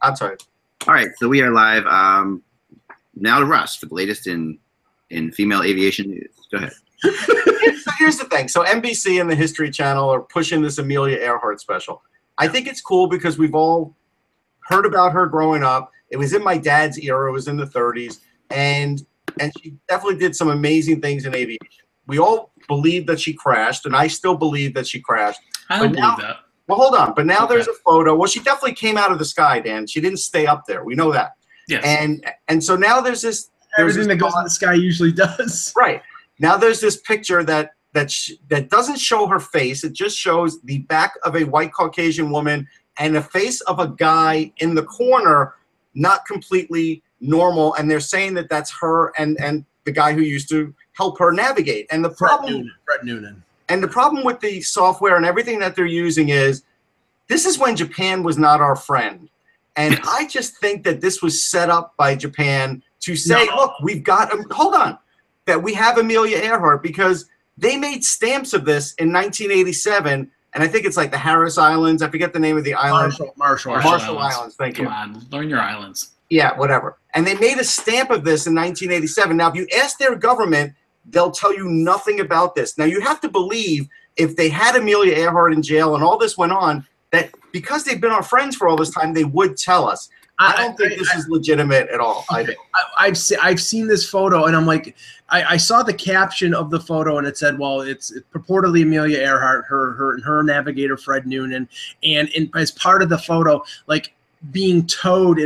I'm sorry. All right, so we are live. Now to Russ for the latest in female aviation news. Go ahead. Here's the thing. So NBC and the History Channel are pushing this Amelia Earhart special. I think it's cool because we've all heard about her growing up. It was in my dad's era. It was in the 30s. And she definitely did some amazing things in aviation. We all believe that she crashed, and I still believe that she crashed. I don't believe that. Well, hold on. But now there's a photo. Well, she definitely came out of the sky, Dan. She didn't stay up there. We know that. Yes. And so now there's this. Everything that goes in the sky usually does. Right. Now there's this picture that doesn't show her face. It just shows the back of a white Caucasian woman and the face of a guy in the corner, not completely normal. And they're saying that that's her and the guy who used to help her navigate. And the problem, Brett Noonan. And the problem with the software and everything that they're using is this is when Japan was not our friend. And I just think that this was set up by Japan to say, look, we've got hold on, that we have Amelia Earhart because they made stamps of this in 1987. And I think it's like the Harris Islands. I forget the name of the island. Marshall Islands. Thank you. Come on, learn your islands. Yeah, whatever. And they made a stamp of this in 1987. Now, if you ask their government, they'll tell you nothing about this. Now, you have to believe if they had Amelia Earhart in jail and all this went on, that because they've been our friends for all this time, they would tell us. I don't think this is legitimate at all. I've seen this photo, and I'm like, I saw the caption of the photo, and it said, well, it's purportedly Amelia Earhart, her navigator Fred Noonan, and as part of the photo, like being towed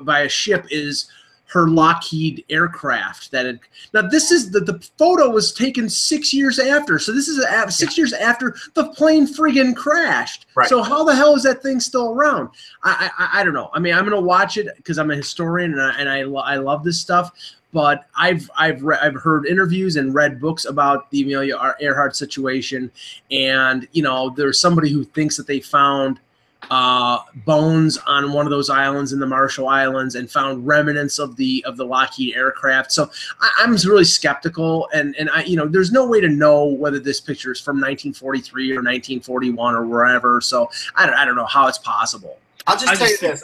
by a ship is her Lockheed aircraft. Now this is the photo was taken 6 years after, so this is 6 years after the plane friggin' crashed. Right. So how the hell is that thing still around? I don't know. I mean, I'm gonna watch it because I'm a historian and I love this stuff. But I've heard interviews and read books about the Amelia Earhart situation, and there's somebody who thinks that they found bones on one of those islands in the Marshall Islands and found remnants of the Lockheed aircraft. So I'm really skeptical, and there's no way to know whether this picture is from 1943 or 1941 or wherever. So I don't know how it's possible. I'll just tell you this.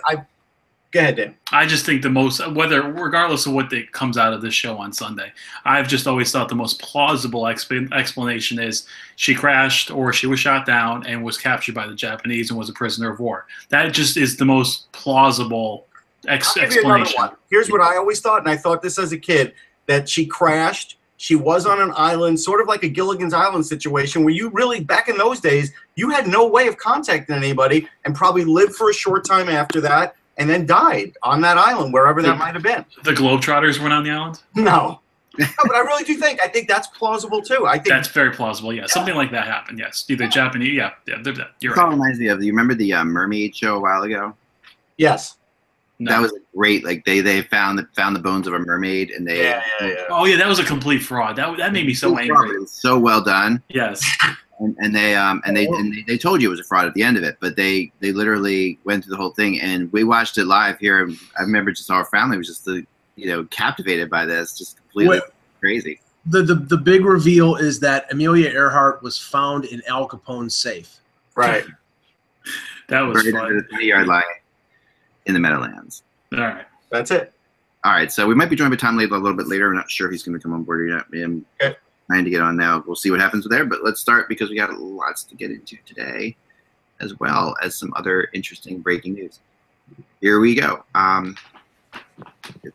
Go ahead, Dan. I just think regardless of what comes out of this show on Sunday, I've just always thought the most plausible explanation is she crashed or she was shot down and was captured by the Japanese and was a prisoner of war. That just is the most plausible explanation. Here's what I always thought, and I thought this as a kid, that she crashed. She was on an island, sort of like a Gilligan's Island situation, where you really, back in those days, you had no way of contacting anybody and probably lived for a short time after that. And then died on that island, wherever that might have been. The Globetrotters went on the island? No, but I really do think. I think that's plausible too. I think that's very plausible. Yeah, something like that happened. Yes, either Japanese. Yeah, you're right. It reminds me of. You remember the mermaid show a while ago? Yes. No. That was great. Like they found the bones of a mermaid, and they. Yeah. Oh yeah, that was a complete fraud. That made me so angry. It was so well done. Yes. And they told you it was a fraud at the end of it, but they literally went through the whole thing, and we watched it live here. And I remember just our family was just captivated by this, just completely crazy. The big reveal is that Amelia Earhart was found in Al Capone's safe. Right. That was buried under the 20-yard line in the Meadowlands. All right, that's it. All right, so we might be joined by Tom Laidlaw a little bit later. I'm not sure if he's going to come on board or not. Okay. Trying to get on now. We'll see what happens there, but let's start because we got lots to get into today, as well as some other interesting breaking news. Here we go. Get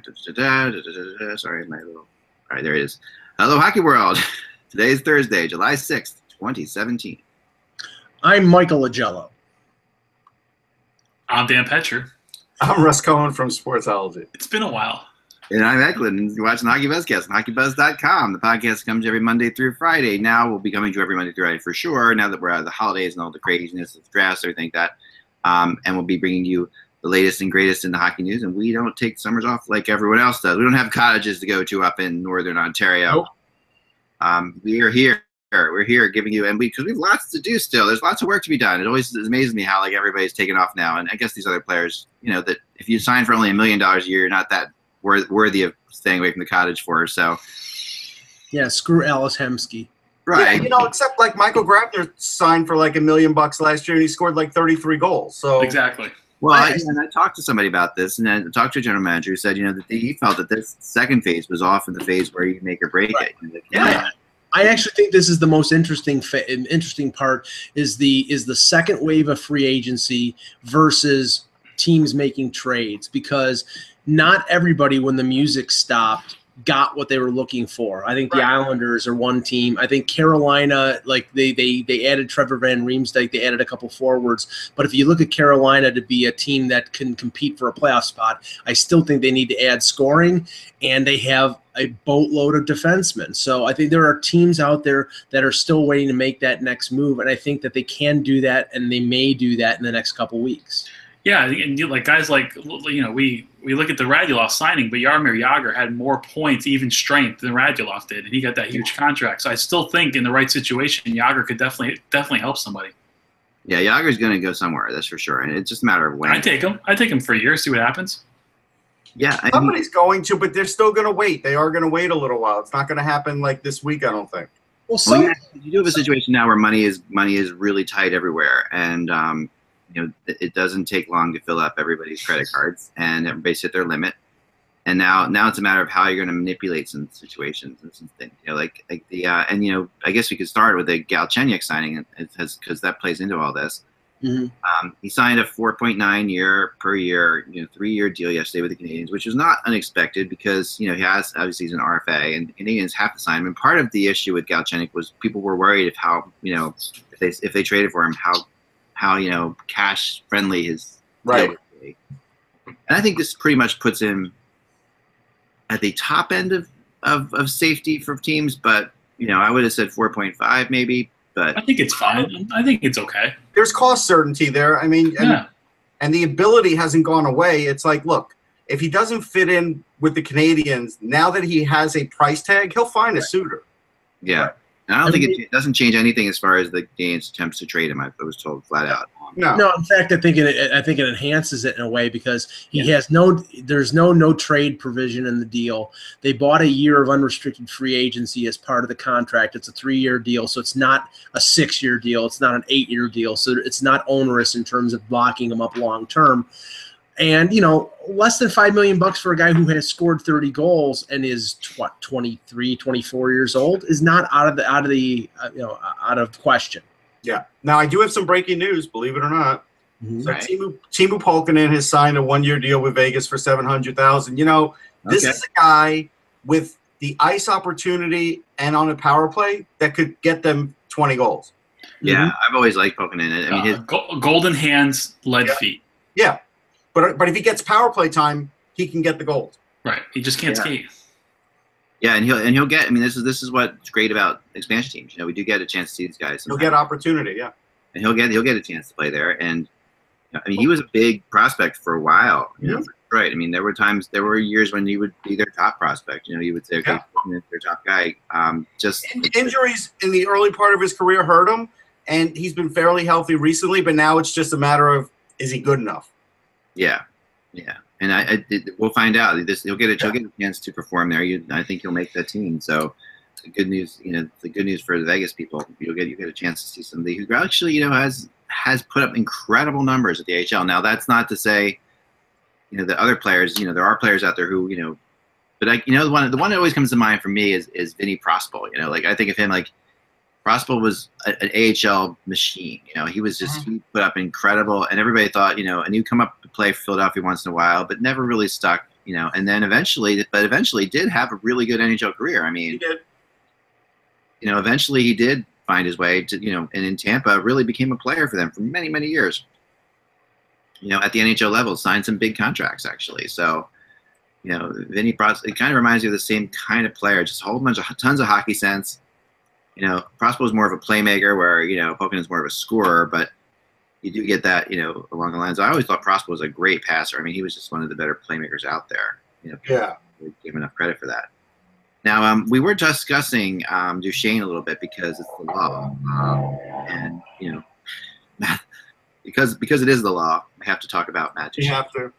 this together. Sorry, my little. All right, there it is. Hello, Hockey World. Today is Thursday, July 6th, 2017. I'm Michael Agello. I'm Dan Petcher. I'm Russ Cohen from Sportsology. It's been a while. And I'm Eklund. You're watching the HockeyBuzzcast on HockeyBuzz.com. The podcast comes every Monday through Friday. Now we'll be coming to you every Monday through Friday for sure, now that we're out of the holidays and all the craziness of the drafts and everything like that. And we'll be bringing you the latest and greatest in the hockey news. And we don't take summers off like everyone else does. We don't have cottages to go to up in northern Ontario. Nope. We are here. We're here giving you, and because we have lots to do still. There's lots of work to be done. It always amazes me how everybody's taking off now. And I guess these other players, that if you sign for only $1 million a year, you're not that worthy of staying away from the cottage for. So, yeah, screw Alice Hemsky. Right. Yeah, except like Michael Grabner signed for like $1 million last year, and he scored like 33 goals. So exactly. Well, I talked to somebody about this, and I talked to a general manager who said, that he felt that this second phase was often the phase where you make or break it. Yeah. I actually think this is the most interesting part is the second wave of free agency versus teams making trades, because not everybody, when the music stopped, got what they were looking for. I think the Islanders are one team. I think Carolina, like they added Trevor Van Riemsdyk, they added a couple forwards. But if you look at Carolina to be a team that can compete for a playoff spot, I still think they need to add scoring, and they have a boatload of defensemen. So I think there are teams out there that are still waiting to make that next move, and I think that they can do that, and they may do that in the next couple weeks. Yeah, and like guys like, we look at the Radulov signing, but Jaromir Jagr had more points, even strength, than Radulov did, and he got that huge contract. So I still think in the right situation, Jagr could definitely help somebody. Yeah, Jagr's going to go somewhere, that's for sure, and it's just a matter of when. I take him for a year, see what happens. Yeah, somebody's going to, but they're still going to wait. They are going to wait a little while. It's not going to happen like this week, I don't think. Well, you do have a situation now where money is really tight everywhere, and it doesn't take long to fill up everybody's credit cards, and everybody's hit their limit. And now it's a matter of how you're going to manipulate some situations and some things. I guess we could start with the Galchenyuk signing, because that plays into all this. Mm-hmm. He signed a $4.9 per year, 3-year deal yesterday with the Canadians, which was not unexpected because he has, obviously he's an RFA, and the Canadians have to sign him. And part of the issue with Galchenyuk was people were worried of how if they traded for him, how cash friendly his deal would be. And I think this pretty much puts him at the top end of safety for teams, but I would have said 4.5 maybe. But I think it's fine. I think it's okay. There's cost certainty there. I mean, and the ability hasn't gone away. It's like, look, if he doesn't fit in with the Canadians, now that he has a price tag, he'll find a suitor. Yeah. Right. And I don't think it doesn't change anything as far as the Canadians' attempts to trade him. I was told flat out. No. In fact, I think it enhances it in a way because there's no trade provision in the deal. They bought a year of unrestricted free agency as part of the contract. It's a 3-year deal, so it's not a 6-year deal. It's not an 8-year deal, so it's not onerous in terms of locking them up long term. And less than $5 million for a guy who has scored 30 goals and is 23, 24 years old is not out of question. Yeah. Now, I do have some breaking news, believe it or not. Mm-hmm. So Timu Pulkkinen has signed a 1-year deal with Vegas for $700,000. This is a guy with the ice opportunity and on a power play that could get them 20 goals. Yeah, mm-hmm. I've always liked Pulkkinen. I mean, golden hands, lead feet. Yeah. But if he gets power play time, he can get the goals. Right. He just can't skate. Yeah, and he'll get. I mean, this is what's great about expansion teams. We do get a chance to see these guys. Sometimes. He'll get opportunity, yeah. And he'll get a chance to play there. And I mean, he was a big prospect for a while. Right. I mean, there were years when he would be their top prospect. You would say, okay, their top guy. Injuries in the early part of his career hurt him, and he's been fairly healthy recently. But now it's just a matter of, is he good enough? Yeah. And we'll find out. He'll get a chance to perform there. I think he'll make that team. So the good news, the good news for the Vegas people, you get a chance to see somebody who actually, has put up incredible numbers at the AHL. Now that's not to say, the other players, there are players out there who, but the one that always comes to mind for me is Vinny Prospal. I think of him like. Prospal was an AHL machine. He was just he put up incredible, and everybody thought, and he'd come up to play for Philadelphia once in a while, but never really stuck. And then eventually did have a really good NHL career. I mean, he did. Eventually he did find his way to, and in Tampa really became a player for them for many, many years. At the NHL level, signed some big contracts actually. So, Vinny Prospal, it kind of reminds me of the same kind of player, just a whole bunch of tons of hockey sense. Prospal is more of a playmaker where, Pulkkinen is more of a scorer, but you do get that, along the lines. I always thought Prospal was a great passer. I mean, he was just one of the better playmakers out there. Yeah. We give him enough credit for that. Now, we were discussing Duchesne a little bit because it's the law. And, because it is the law, we have to talk about Matt Duchesne. You have to.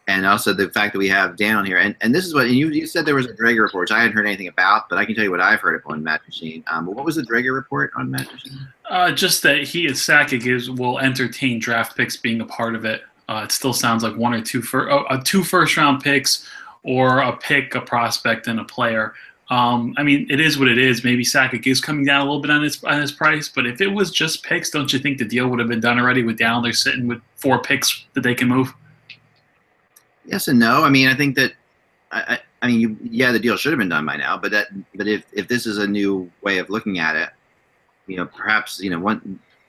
And also the fact that we have Dan on here. And this is what, and you said there was a Draeger report, which I hadn't heard anything about, but I can tell you what I've heard on Matt Duchesne. What was the Draeger report on Matt Duchesne? Just that he at Sakic will entertain draft picks being a part of it. it still sounds like two first-round picks or a prospect, and a player. I mean, it is what it is. Maybe Sakic is coming down a little bit on his price, but if it was just picks, don't you think the deal would have been done already with the Islanders sitting with 4 picks that they can move? Yes and no. I mean, I think that the deal should have been done by now. But if this is a new way of looking at it, perhaps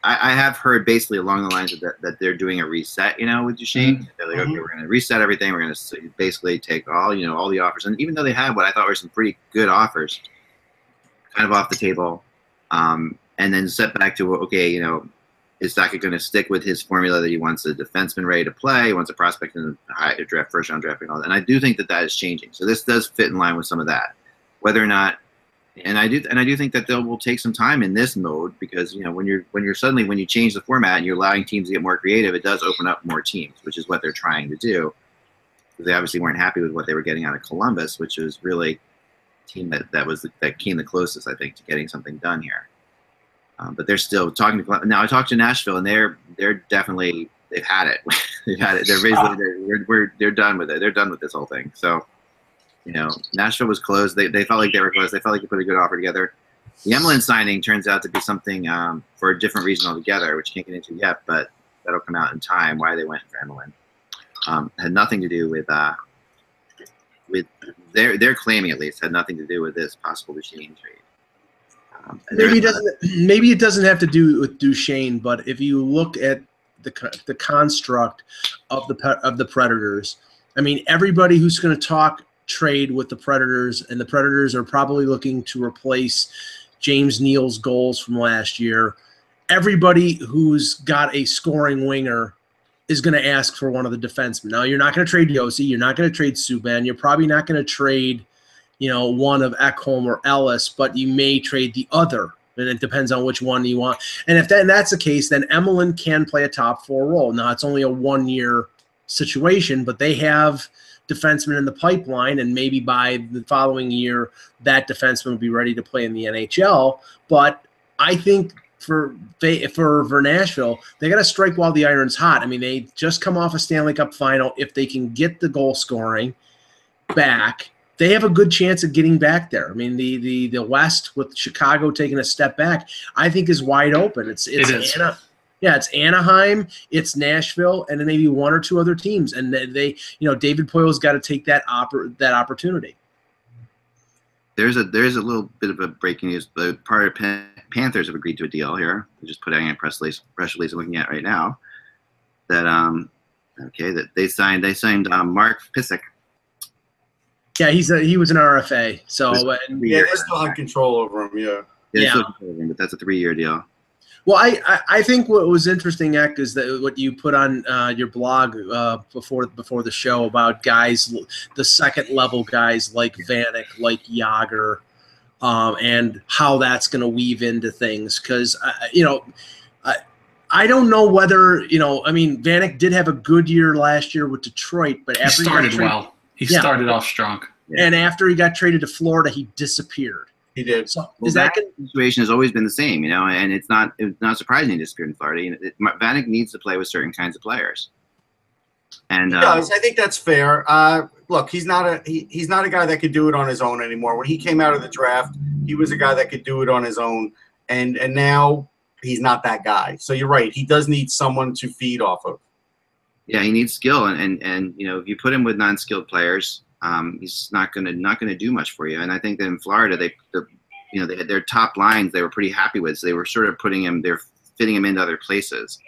I have heard basically along the lines of that they're doing a reset, with Duchesne. Mm-hmm. They're like, okay, we're going to reset everything. We're going to basically take all the offers, and even though they had what I thought were some pretty good offers, kind of off the table, and then set back to okay, is Sakic going to stick with his formula that he wants a defenseman ready to play, he wants a prospect in the high draft, first round draft, and all that. And I do think that is changing. So this does fit in line with some of that. Whether or not, and I do think that will take some time in this mode, because when you change the format and you're allowing teams to get more creative, it does open up more teams, which is what they're trying to do. They obviously weren't happy with what they were getting out of Columbus, which was really a team that came the closest, I think, to getting something done here. But they're still talking to Columbus. Now I talked to Nashville, and they're definitely, they've had it. They've had it. They're basically they're done with it. They're done with this whole thing. So. Nashville was close. They felt like they were close. They felt like they put a good offer together. The Emelin signing turns out to be something for a different reason altogether, which I can't get into yet, but that'll come out in time why they went for Emelin. Had nothing to do with their claiming, at least, had nothing to do with this possible Duchesne trade. Maybe it doesn't have to do with Duchesne, but if you look at the construct of the Predators, I mean, everybody who's going to talk trade with the Predators, and the Predators are probably looking to replace James Neal's goals from last year. Everybody who's got a scoring winger is going to ask for one of the defensemen. Now, you're not going to trade Yossi. You're not going to trade Subban. You're probably not going to trade, one of Ekholm or Ellis, but you may trade the other, and it depends on which one you want. And if that's the case, then Emelin can play a top 4 role. Now, it's only a 1-year situation, but they have defenseman in the pipeline, and maybe by the following year that defenseman will be ready to play in the NHL. But I think for Nashville, they got to strike while the iron's hot. I mean, they just come off a Stanley Cup final. If they can get the goal scoring back, they have a good chance of getting back there. I mean, the West, with Chicago taking a step back, I think is wide open. It is. It's Anaheim, it's Nashville, and then maybe 1 or 2 other teams. And they David Poyle's got to take that opportunity. There's a little bit of a breaking news. The part of Panthers have agreed to a deal here. They're just putting a press release I'm looking at right now. That that they signed Mark Pysyk. Yeah, he was an RFA. So they still have control over him. Yeah, still control over him, but that's a 3-year deal. Well, I think what was interesting, Eck, is that what you put on your blog before the show about guys, the second-level guys like Vanek, like Jágr, and how that's going to weave into things. Because, I don't know whether, I mean, Vanek did have a good year last year with Detroit, but after he started well. He started off strong. Yeah. And after he got traded to Florida, he disappeared. He did. So that situation has always been the same, and it's not surprising he disappeared in Florida. Vanek needs to play with certain kinds of players, and he does. I think that's fair. Look, he's not a guy that could do it on his own anymore. When he came out of the draft, he was a guy that could do it on his own, and now he's not that guy. So you're right. He does need someone to feed off of. Yeah, he needs skill, and if you put him with non-skilled players, he's not gonna do much for you. And I think that in Florida, they had their top lines they were pretty happy with. So they were sort of fitting him into other places.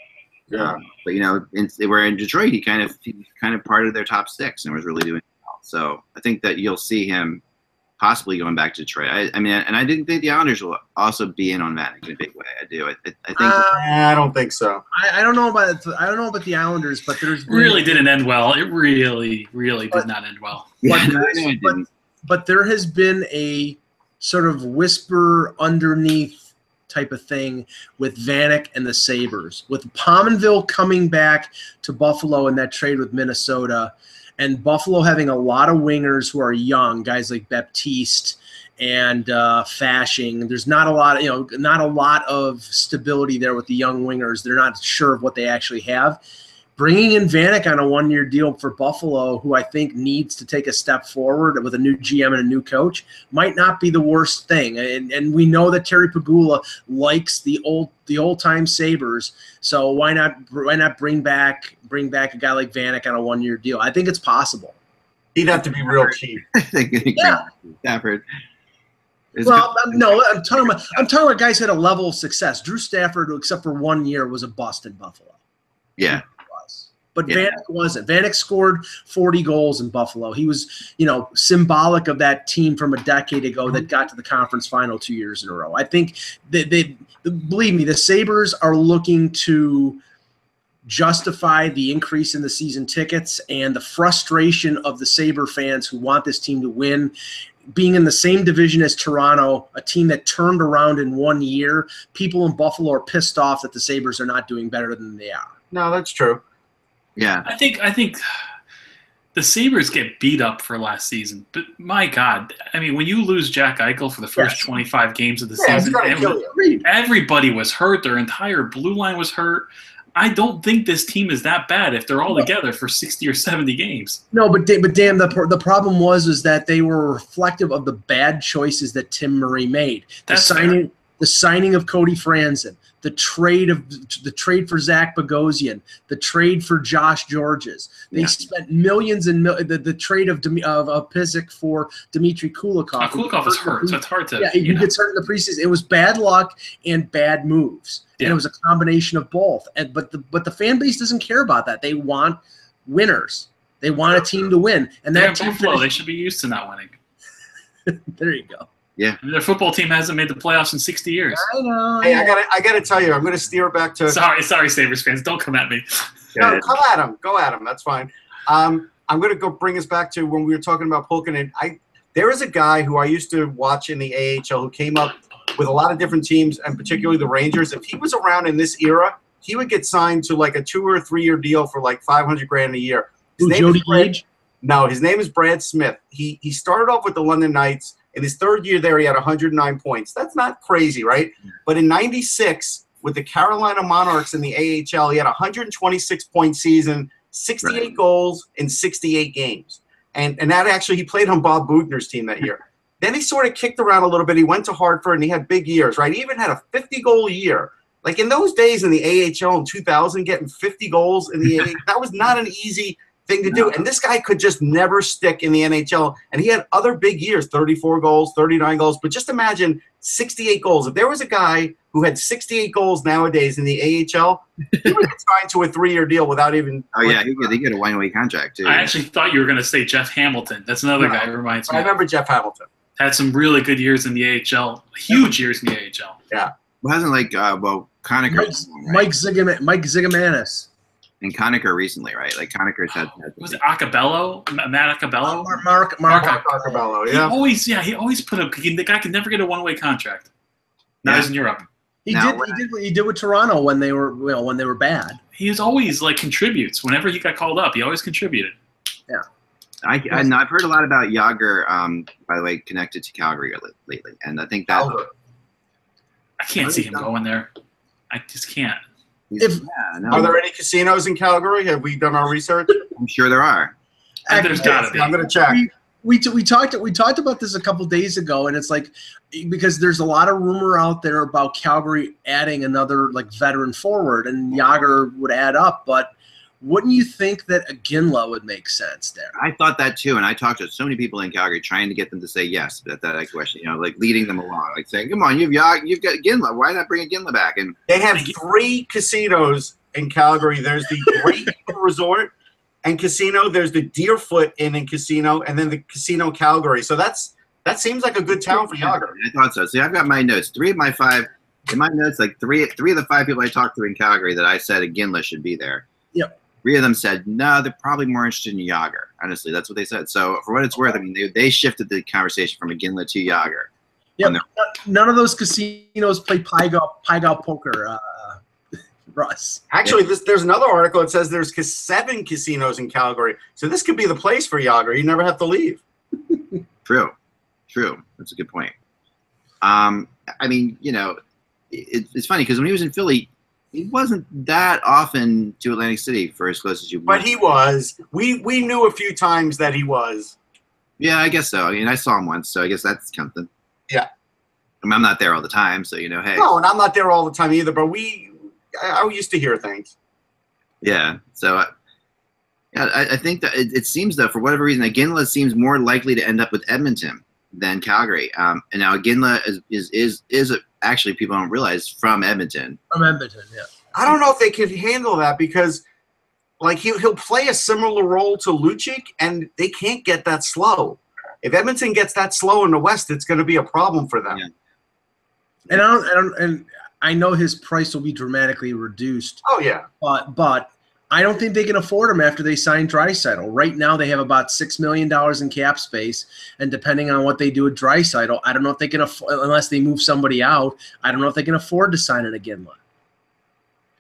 Yeah. But they were in Detroit. He kind of part of their top 6 and was really doing well. So I think that you'll see him possibly going back to Detroit. I mean, and I didn't think the Islanders will also be in on Vanek in a big way. I do. I think. I don't think so. I don't know about the Islanders, but there's really didn't end well. It really did not end well. But there has been a sort of whisper underneath type of thing with Vanek and the Sabres, with Pominville coming back to Buffalo in that trade with Minnesota. And Buffalo having a lot of wingers who are young, guys like Baptiste and Fashing. There's not a lot of stability there with the young wingers. They're not sure of what they actually have. bringing in Vanek on a one-year deal for Buffalo, who I think needs to take a step forward with a new GM and a new coach, might not be the worst thing. And we know that Terry Pegula likes the old-time Sabres, so why not bring back a guy like Vanek on a one-year deal? I think it's possible. He'd have to be real cheap. Yeah. Stafford. Well, no, I'm talking about guys who had a level of success. Drew Stafford, except for 1 year, was a bust in Buffalo. Yeah. But Vanek wasn't. Vanek scored 40 goals in Buffalo. He was, symbolic of that team from a decade ago that got to the conference final 2 years in a row. I think believe me, the Sabres are looking to justify the increase in the season tickets and the frustration of the Sabre fans who want this team to win. Being in the same division as Toronto, a team that turned around in 1 year, people in Buffalo are pissed off that the Sabres are not doing better than they are. No, that's true. Yeah. I think the Sabres get beat up for last season. But, my God, I mean, when you lose Jack Eichel for the first 25 games of the season, everybody was hurt. Their entire blue line was hurt. I don't think this team is that bad if they're all together for 60 or 70 games. No, but Dan, the problem was that they were reflective of the bad choices that Tim Murray made. The signing of Cody Franzen, the trade for Zach Bogosian, the trade for Josh Georges. They spent millions and the trade of Pysyk for Dmitry Kulikov. Kulikov was hurt, so it's hard to. Yeah, he gets hurt in the preseason. It was bad luck and bad moves. And it was a combination of both. But the fan base doesn't care about that. They want winners. They want a team to win. And that team Buffalo, they should be used to not winning. There you go. Yeah. Their football team hasn't made the playoffs in 60 years. I know. Hey, I gotta tell you, I'm gonna steer back to. Sorry, Sabres fans, don't come at me. No, come at him. Go at him. That's fine. I'm gonna go bring us back to when we were talking about Pulkkinen. There is a guy who I used to watch in the AHL who came up with a lot of different teams, and particularly the Rangers. If he was around in this era, he would get signed to like a 2 or 3 year deal for like $500,000 a year. Jody Gage? No, his name is Brad Smith. He started off with the London Knights. In his third year there, he had 109 points. That's not crazy, right? But in '96, with the Carolina Monarchs in the AHL, he had a 126-point season, 68 goals in 68 games. And that actually, he played on Bob Bugner's team that year. Then he sort of kicked around a little bit. He went to Hartford, and he had big years, right? He even had a 50-goal year. Like in those days in the AHL in 2000, getting 50 goals in the AHL, that was not an easy thing to do. And this guy could just never stick in the NHL. And he had other big years, 34 goals, 39 goals. But just imagine 68 goals. If there was a guy who had 68 goals nowadays in the AHL, he would get signed to a 3-year deal without even. Oh, yeah, he get a one-way contract, too. I actually thought you were going to say Jeff Hamilton. That's another guy who reminds me. I remember Jeff Hamilton. Had some really good years in the AHL, huge years in the AHL. Yeah. Well, hasn't Conacher. Mike Zigomanis. And Conacher recently, right? Like Conacher's had was it Acabello? Matt Acabello? Mark Acabello, yeah. He always put up. The guy could never get a one-way contract. Now he's in Europe. He did with Toronto when they were bad. He was always like contributes whenever he got called up. He always contributed. Yeah. I've heard a lot about Yager, by the way, connected to Calgary lately, and I think that I can't see him going there. I just can't. Are there any casinos in Calgary? Have we done our research? I'm sure there are. There's got to be. I'm going to check. We talked about this a couple days ago, and it's like because there's a lot of rumor out there about Calgary adding another like veteran forward, and Yager would add up, but wouldn't you think that a Ginla would make sense there? I thought that too, and I talked to so many people in Calgary trying to get them to say yes to that question. Like leading them along, like saying, "Come on, you've got Ginla. Why not bring a Ginla back?" And they have 3 casinos in Calgary. There's the Great Resort and Casino. There's the Deerfoot Inn and Casino, and then the Casino Calgary. So that seems like a good town for Yager. I thought so. See, I've got my notes. 3 of my 5 in my notes. Like three of the 5 people I talked to in Calgary that I said a Ginla should be there. Yep. 3 of them said, no, they're probably more interested in Yager. Honestly, that's what they said. So for what it's worth, I mean, they shifted the conversation from a Ginla to Yager. Yeah, none of those casinos play Pai-Gow poker, Russ. Actually, there's another article that says there's 7 casinos in Calgary. So this could be the place for Yager. You never have to leave. True. That's a good point. I mean, it's funny because when he was in Philly, He wasn't that often to Atlantic City for as close as you. But he was. We knew a few times that he was. Yeah, I guess so. I mean, I saw him once, so I guess that's something. Yeah. I mean, I'm not there all the time, so hey. No, and I'm not there all the time either. But I used to hear things. Yeah. So, I think that it seems though, for whatever reason, Iginla seems more likely to end up with Edmonton than Calgary. And now Iginla is actually, people don't realize, from Edmonton. From Edmonton, yeah. I don't know if they could handle that because, like, he'll play a similar role to Lucic, and they can't get that slow. If Edmonton gets that slow in the West, it's going to be a problem for them. Yeah. And I know his price will be dramatically reduced. Oh yeah, but I don't think they can afford him after they sign Draisaitl. Right now, they have about $6 million in cap space, and depending on what they do with Draisaitl, I don't know if they can afford, unless they move somebody out. I don't know if they can afford to sign it again.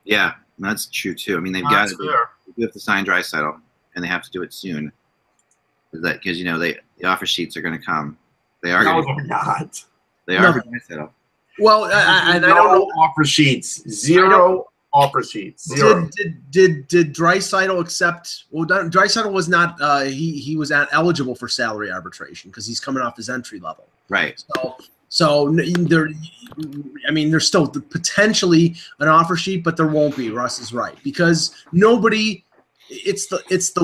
Yeah, that's true too. I mean, they've got to sign Draisaitl, and they have to do it soon. Because the offer sheets are going to come. They are. No, they're not. They are for Draisaitl. Well, I don't know. Offer sheets. Zero offer sheets. Zero. Did Draisaitl accept? Well, Draisaitl was not. He was eligible for salary arbitration because he's coming off his entry level. Right. So there. I mean, there's still potentially an offer sheet, but there won't be. Russ is right because nobody. It's the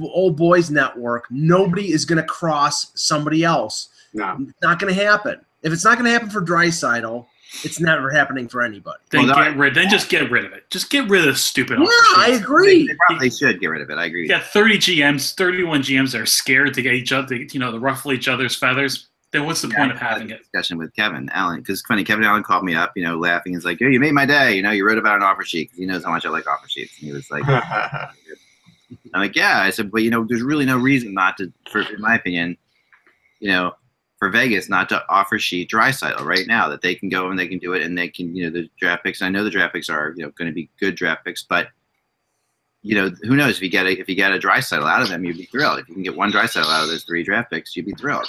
old boys network. Nobody is going to cross somebody else. No, it's not going to happen. If it's not going to happen for Draisaitl, it's never happening for anybody. Then just get rid of it. Just get rid of the stupid. Yeah, I agree. They probably should get rid of it. I agree. You got 31 GMs that are scared to get each other, to ruffle each other's feathers. Then what's the point of having it? Discussion with Kevin Allen, because funny, Kevin Allen called me up, laughing. He's like, "Hey, you made my day. You wrote about an offer sheet because he knows how much I like offer sheets." And he was like, "I'm like, yeah." I said, "But there's really no reason not to, in my opinion, for Vegas not to offer sheet Draisaitl right now, that they can go and they can do it, and they can, the draft picks. I know the draft picks are going to be good draft picks, but who knows, if you get a Draisaitl out of them, you'd be thrilled. If you can get one Draisaitl out of those 3 draft picks, you'd be thrilled."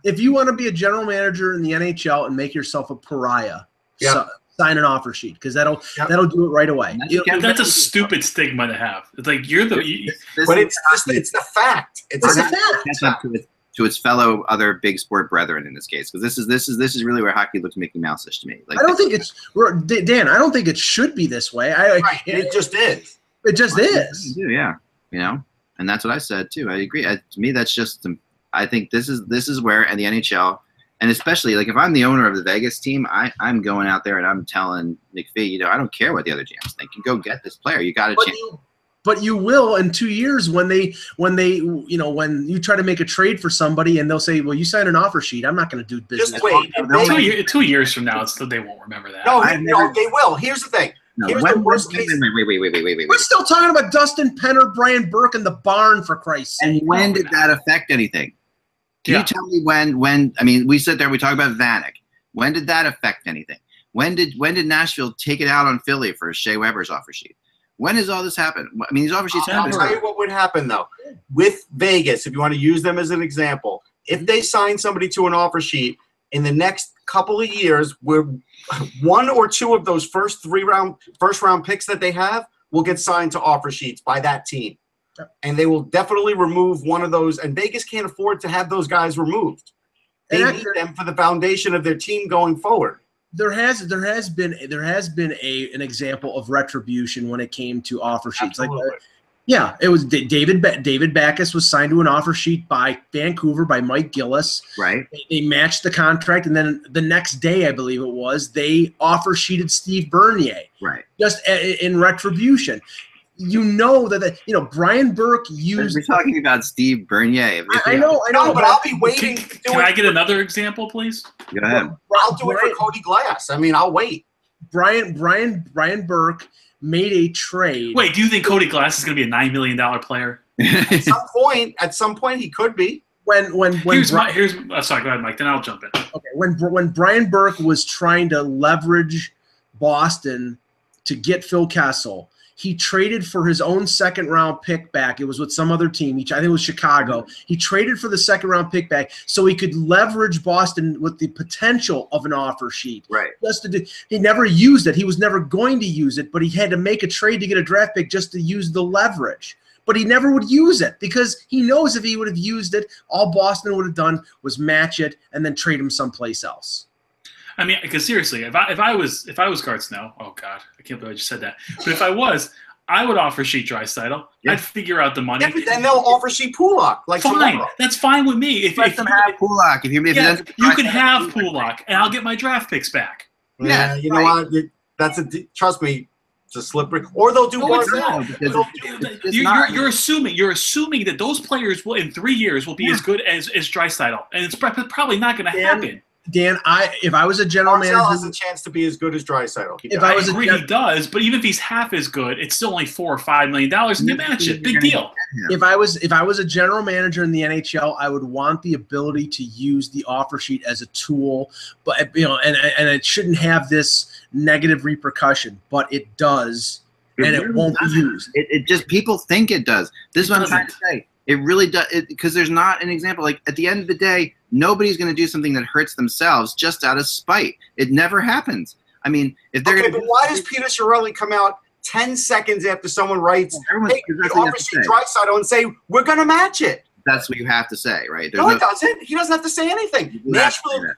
If you want to be a general manager in the NHL and make yourself a pariah, sign an offer sheet because that'll do it right away. That's a stupid stigma to have. It's like you're the. But it's the fact. It's a fact. To its fellow other big sport brethren in this case, because this is really where hockey looks Mickey Mouse-ish to me. Like, I don't think it's Dan. I don't think it should be this way. It just is. It just is. Yeah, and that's what I said too. I agree. To me, that's just. I think this is where, and the NHL, and especially like if I'm the owner of the Vegas team, I'm going out there and I'm telling McPhee, I don't care what the other GMs think. You go get this player. You got a chance. But you will in 2 years when you try to make a trade for somebody and they'll say, well, you signed an offer sheet. I'm not going to do business. Just wait. 2 years from now, they won't remember that. No, they will. Here's the thing. Here's the worst case. Wait. We're still talking about Dustin Penner, Brian Burke, and the barn, for Christ's sake. And when did that affect anything? Can you tell me when? I mean, we sit there, we talk about Vanek. When did that affect anything? When did Nashville take it out on Philly for Shea Weber's offer sheet? When does all this happen? I mean, these offer sheets happen. I'll tell you what would happen, though. With Vegas, if you want to use them as an example, if they sign somebody to an offer sheet in the next couple of years, where 1 or 2 of those first round picks that they have will get signed to offer sheets by that team. And they will definitely remove one of those. And Vegas can't afford to have those guys removed. They need them for the foundation of their team going forward. There has been an example of retribution when it came to offer sheets. Absolutely. It was David Backes was signed to an offer sheet by Vancouver by Mike Gillis. Right. They matched the contract, and then the next day, I believe it was, they offer sheeted Steve Bernier. Right. Just in retribution. Brian Burke used. We're talking about Steve Bernier. I know, but I'll be waiting. Can I get another example, please? Go ahead. I'll do it for Cody Glass. I mean, I'll wait. Brian Burke made a trade. Wait, do you think Cody Glass is going to be a $9 million player? At some point, he could be. Sorry, go ahead, Mike. Then I'll jump in. Okay, when Brian Burke was trying to leverage Boston to get Phil Kessel, He traded for his own second-round pick back. It was with some other team. I think it was Chicago. He traded for the second-round pick back so he could leverage Boston with the potential of an offer sheet. Right. He never used it. He was never going to use it, but he had to make a trade to get a draft pick just to use the leverage. But he never would use it because he knows if he would have used it, all Boston would have done was match it and then trade him someplace else. I mean, because seriously, if I was Gart Snow, oh God, I can't believe I just said that. But if I was, I would offer sheet Draisaitl. I'd figure out the money. Yeah, but then they'll offer sheet Pulock. Like fine, tomorrow. That's fine with me. If Let them have Pulock. If you can have Pulock, and I'll get my draft picks back. Yeah, you know what? Trust me. It's a slippery. Or they'll do Barzal. You're assuming that those players will in 3 years will be as good as Draisaitl, and it's probably not going to happen. Dan, if I was a general manager, has a chance to be as good as Draisaitl. He does, but even if he's half as good, it's still only $4 or $5 million, and they match it. Big deal. If I was a general manager in the NHL, I would want the ability to use the offer sheet as a tool, but and it shouldn't have this negative repercussion, but it does, and it won't be used. It just people think it does. This is what I'm trying to say. It really does, because there's not an example. Like, at the end of the day, nobody's going to do something that hurts themselves just out of spite. It never happens. I mean, if they're but why does Peter Chiarelli come out 10 seconds after someone writes, "Hey, offer sheet Draisaitl," and say, "We're going to match it"? That's what you have to say, right? No, it doesn't. He doesn't have to say anything. Nashville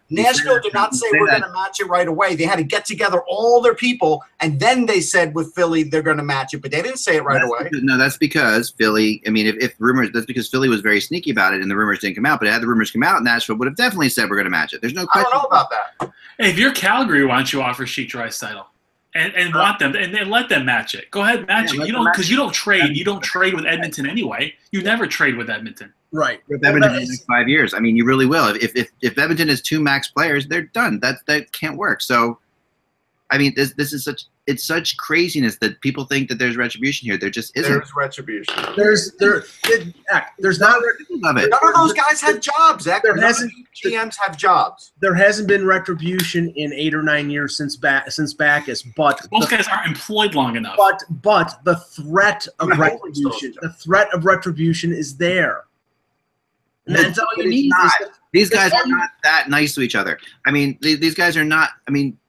did not say we're going to match it right away. They had to get together all their people, and then they said with Philly they're going to match it, but they didn't say it right away. No, that's because Philly. I mean, if rumors, that's because Philly was very sneaky about it, and the rumors didn't come out. But had the rumors come out, Nashville would have definitely said we're going to match it. There's no question. I don't know about that. Hey, if you're Calgary, why don't you offer sheet Draisaitl? And want them and then let them match it. Go ahead and match it. You don't, because you don't trade. You don't trade with Edmonton anyway. You never trade with Edmonton. Right. With Edmonton in the next 5 years. I mean, you really will. If Edmonton has 2 max players, they're done. That can't work. So, I mean, this is such craziness that people think that there's retribution here. There just isn't. There's retribution. There's not. None of those guys have jobs. Zach. None of GMs have jobs. There hasn't been retribution in 8 or 9 years since Backus, but most guys aren't employed long enough. But the threat of retribution is there. And that's all you need. These guys are not that nice to each other. I mean, these guys are not. I mean,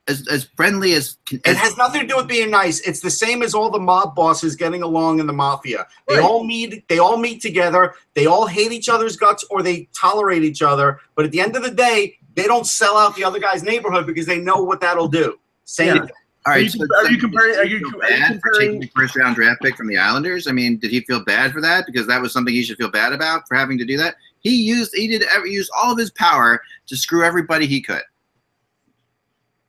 as friendly as it has nothing to do with being nice. It's the same as all the mob bosses getting along in the mafia. They all meet together. They all hate each other's guts, or they tolerate each other. But at the end of the day, they don't sell out the other guy's neighborhood because they know what that'll do. Same thing. All right. Are you comparing for taking the first-round draft pick from the Islanders? I mean, did he feel bad for that? Because that was something he should feel bad about for having to do that. He used all of his power to screw everybody he could.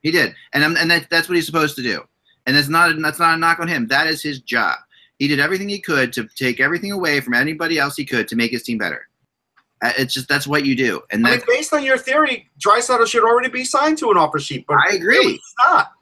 He did, and that's what he's supposed to do. And that's not a knock on him. That is his job. He did everything he could to take everything away from anybody else he could to make his team better. It's just that's what you do. And based on your theory, Draisaitl should already be signed to an offer sheet. But I agree. Really, it's not.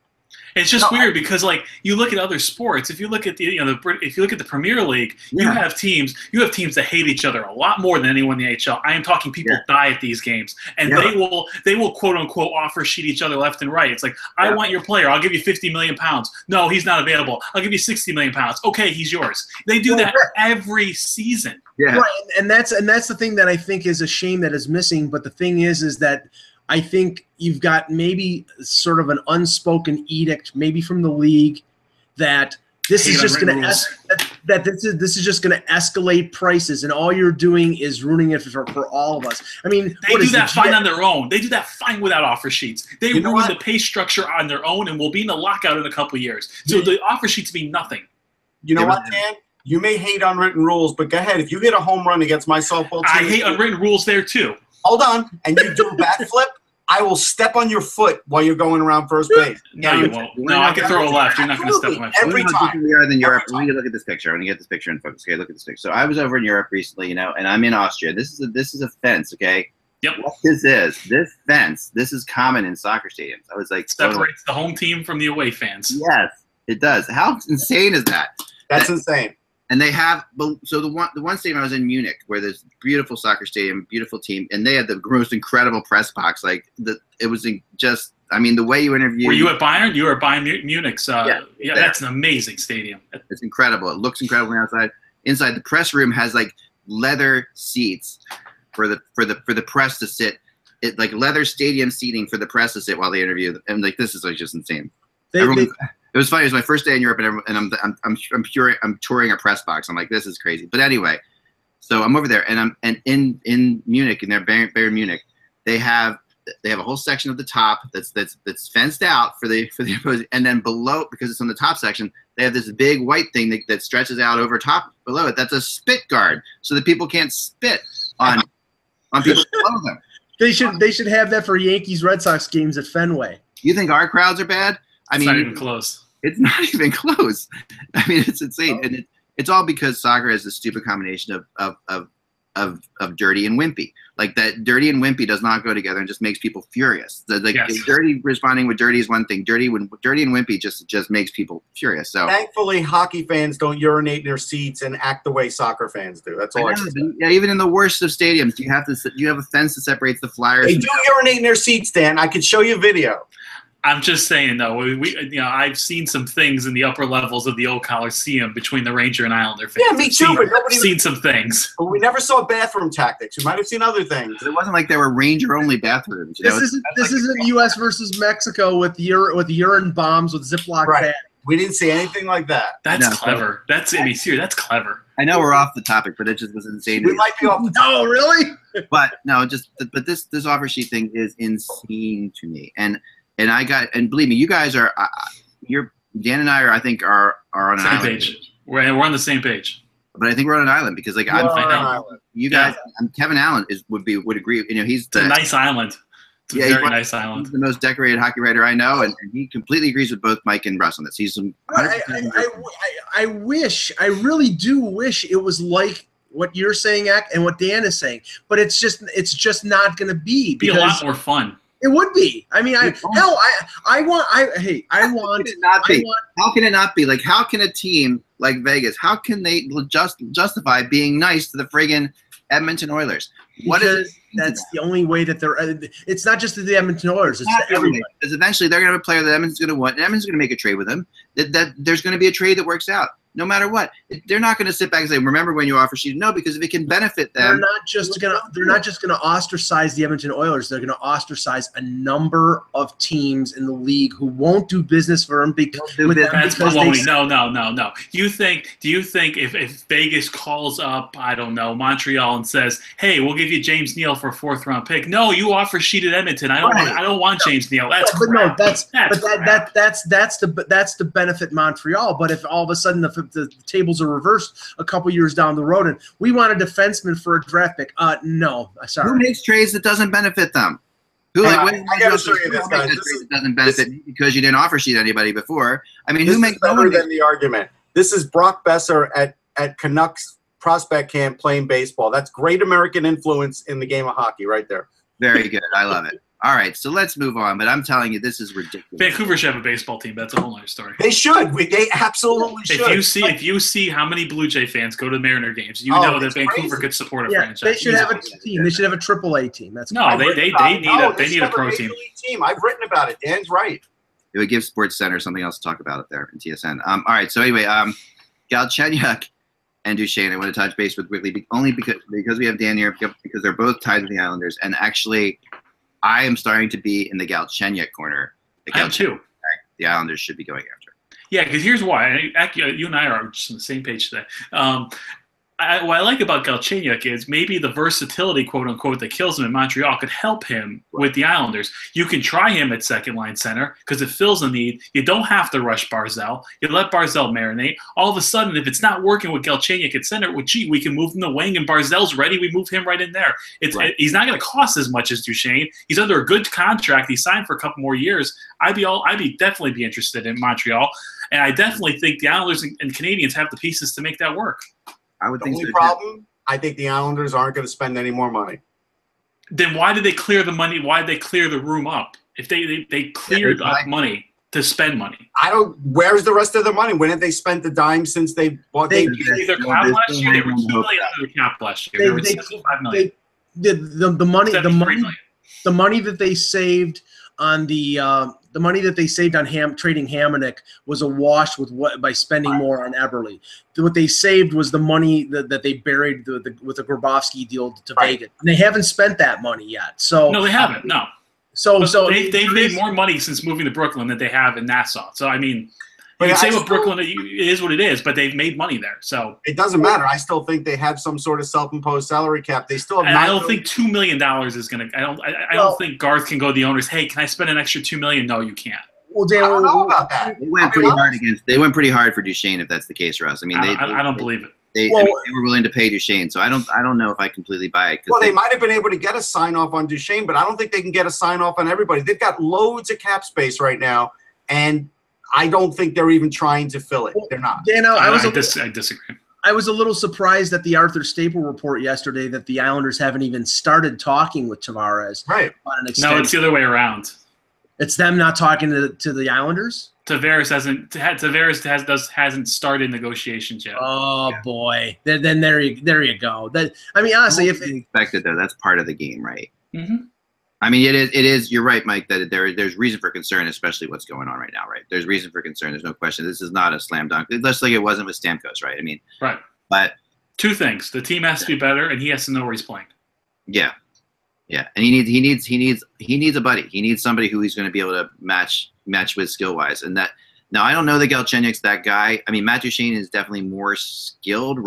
It's just weird because, like, you look at other sports. If you look at if you look at the Premier League, you have teams that hate each other a lot more than anyone in the NHL. I am talking people die at these games, and they will quote unquote offer sheet each other left and right. It's like, I want your player. I'll give you 50 million pounds. No, he's not available. I'll give you 60 million pounds. Okay, he's yours. They do that every season. Yeah, right. And that's the thing that I think is a shame that is missing. But the thing is that I think you've got maybe sort of an unspoken edict, maybe from the league, that this is just going to this is just going to escalate prices, and all you're doing is ruining it for all of us. I mean, they do that fine on their own. They do that fine without offer sheets. They ruin the pay structure on their own, and we'll be in the lockout in a couple of years. So the offer sheets mean nothing. You know what, Dan? You may hate unwritten rules, but go ahead. If you hit a home run against my softball team, I hate unwritten rules there too. Hold on, and you do a backflip, I will step on your foot while you're going around first base. No, you won't. No, I can throw a left. You're not going to step on my foot. Every time. We are in Europe. Let me look at this picture. I want to get this picture in focus. Okay, look at this picture. So I was over in Europe recently, and I'm in Austria. This is a fence, okay? Yep. What this fence, this is common in soccer stadiums. I was like, separates the home team from the away fans. Yes, it does. How insane is that? That's insane. And they have so the one stadium I was in Munich, where there's beautiful soccer stadium, beautiful team, and they had the most incredible press box. Like it was just I mean, the way you interview. Were you at Byron? You were at Bayern Munich's. Yeah, that's an amazing stadium. It's incredible. It looks incredible on the outside. Inside, the press room has like leather seats for the press to sit. It like leather stadium seating for the press to sit while they interview. And like this is like just insane. It was funny. It was my first day in Europe, and I'm touring a press box. I'm like, this is crazy. But anyway, so I'm over there, and in Munich, in their Bayern Munich, they have a whole section at the top that's fenced out for the opposing, and then below, because it's on the top section, they have this big white thing that stretches out over top below it. That's a spit guard, so that people can't spit on people below them. They should have that for Yankees Red Sox games at Fenway. You think our crowds are bad? I mean, not even close. It's not even close. I mean, it's insane, and it's all because soccer has this stupid combination of dirty and wimpy. Like that, dirty and wimpy does not go together and just makes people furious. Dirty responding with dirty is one thing. Dirty and wimpy just makes people furious. So thankfully, hockey fans don't urinate in their seats and act the way soccer fans do. That's all I can say. Yeah, even in the worst of stadiums, you have a fence that separates the Flyers. They do urinate in their seats, Dan. I could show you a video. I'm just saying, though, I've seen some things in the upper levels of the old Coliseum between the Ranger and Islander fans. Yeah, me too. I've seen some things. But we never saw bathroom tactics. We might have seen other things. It wasn't like there were Ranger-only bathrooms. This isn't U.S. versus Mexico with urine bombs with Ziploc bags. We didn't see anything like that. That's clever. That's clever. I know we're off the topic, but it just was insane. We might be off the topic. No, really? But no, but this offer sheet thing is insane to me. And believe me, you guys are, Dan and I are, I think, are on an island. Page. We're on the same page. But I think we're on an island because, like, you guys, Kevin Allen would agree. You know, he's a nice island. It's a very nice island. He's the most decorated hockey writer I know, and he completely agrees with both Mike and Russ on this. He's I really do wish it was like what you're saying, Ak, and what Dan is saying, but it's just not going to be. It'd be a lot more fun. It would be. I mean, How can it not be? Like, how can a team like Vegas, how can they justify being nice to the friggin' Edmonton Oilers? That's the only way that they're. It's not just to the Edmonton Oilers. It's to everybody. Because eventually they're going to have a player that Edmonton's going to want, and Edmonton's going to make a trade with them. That there's going to be a trade that works out. No matter what, they're not going to sit back and say, "Remember when you offer sheet?" No, because if it can benefit them, they're not just gonna ostracize the Edmonton Oilers. They're going to ostracise a number of teams in the league who won't do business for them because no. Do you think if Vegas calls up, I don't know, Montreal and says, "Hey, we'll give you James Neal for a 4th round pick"? No, you offer sheet at Edmonton. I don't want James Neal. That's to benefit Montreal. But if all of a sudden the tables are reversed a couple years down the road and we want a defenseman for a draft pick, no, sorry. Who makes trades that doesn't benefit them? I got to show you this, guys. This doesn't benefit me because you didn't offer sheet anybody before. I mean, who makes better than the argument? This is Brock Besser at Canucks prospect camp playing baseball. That's great American influence in the game of hockey right there. Very good. I love it. All right, so let's move on. But I'm telling you, this is ridiculous. Vancouver should have a baseball team. That's a whole other story. They should. They absolutely should. If you see how many Blue Jay fans go to Mariner games, you know that Vancouver could support a franchise. They should have a team. They should have a AAA team. That's they need a pro team. I've written about it. Dan's right. It would give Sports Center something else to talk about up there in TSN. All right, so anyway, Galchenyuk and Duchesne, I want to touch base with quickly, only because we have Dan here, because they're both tied to the Islanders, and actually, I am starting to be in the Galchenyuk corner. I am too. The Islanders should be going after. Yeah, because here's why. You and I are just on the same page today. What I like about Galchenyuk is maybe the versatility, quote unquote, that kills him in Montreal could help him with the Islanders. You can try him at second line center because it fills a need. You don't have to rush Barzal. You let Barzal marinate. All of a sudden, if it's not working with Galchenyuk at center, we can move him to wing and Barzal's ready. We move him right in there. He's not going to cost as much as Duchesne. He's under a good contract. He signed for a couple more years. I'd definitely be interested in Montreal, and I definitely think the Islanders and Canadians have the pieces to make that work. I would think the only problem, I think the Islanders aren't going to spend any more money. Then why did they clear the money? Why did they clear the room up? If they cleared up money to spend money. Where's the rest of the money? When have they spent the dime since they bought? They paid their cap last year. They were $2 million under the cap last year. They were $65 million. The money that they saved on the money that they saved on trading Hamonic was a wash by spending more on Eberle. What they saved was the money that they buried with the Grabowski deal to Vegas. And they haven't spent that money yet. So no, they haven't. No. So they've made more money since moving to Brooklyn than they have in Nassau. So I mean, you can say with Brooklyn, it is what it is, but they've made money there. So it doesn't matter. I still think they have some sort of self-imposed salary cap. They still have. And I don't think $2 million is going to. I don't think Garth can go to the owners. Hey, can I spend an extra $2 million? No, you can't. Well, Dan, I don't know about that. They went pretty hard They went pretty hard for Duchesne, if that's the case, Russ. I mean, I don't believe it. They were willing to pay Duchesne, so I don't know if I completely buy it. Well, they might have been able to get a sign off on Duchesne, but I don't think they can get a sign off on everybody. They've got loads of cap space right now, and I don't think they're even trying to fill it. They're not. Dan, I disagree. I was a little surprised at the Arthur Staple report yesterday that the Islanders haven't even started talking with Tavares. Right. On an extension. No, it's the other way around. It's them not talking to the Islanders? Tavares hasn't started negotiations yet. Oh boy, then there you go. I mean, honestly, if expected though, that's part of the game, right? Mm-hmm. I mean, it is. You're right, Mike. That there's reason for concern, especially what's going on right now, right? There's reason for concern. There's no question. This is not a slam dunk. Just like it wasn't with Stamkos, right? I mean, right. But two things: the team has to be better, and he has to know where he's playing. Yeah, and he needs a buddy. He needs somebody who he's going to be able to match with skill wise. And that now I don't know that Galchenyuk's that guy. I mean, Matt Duchesne is definitely more skilled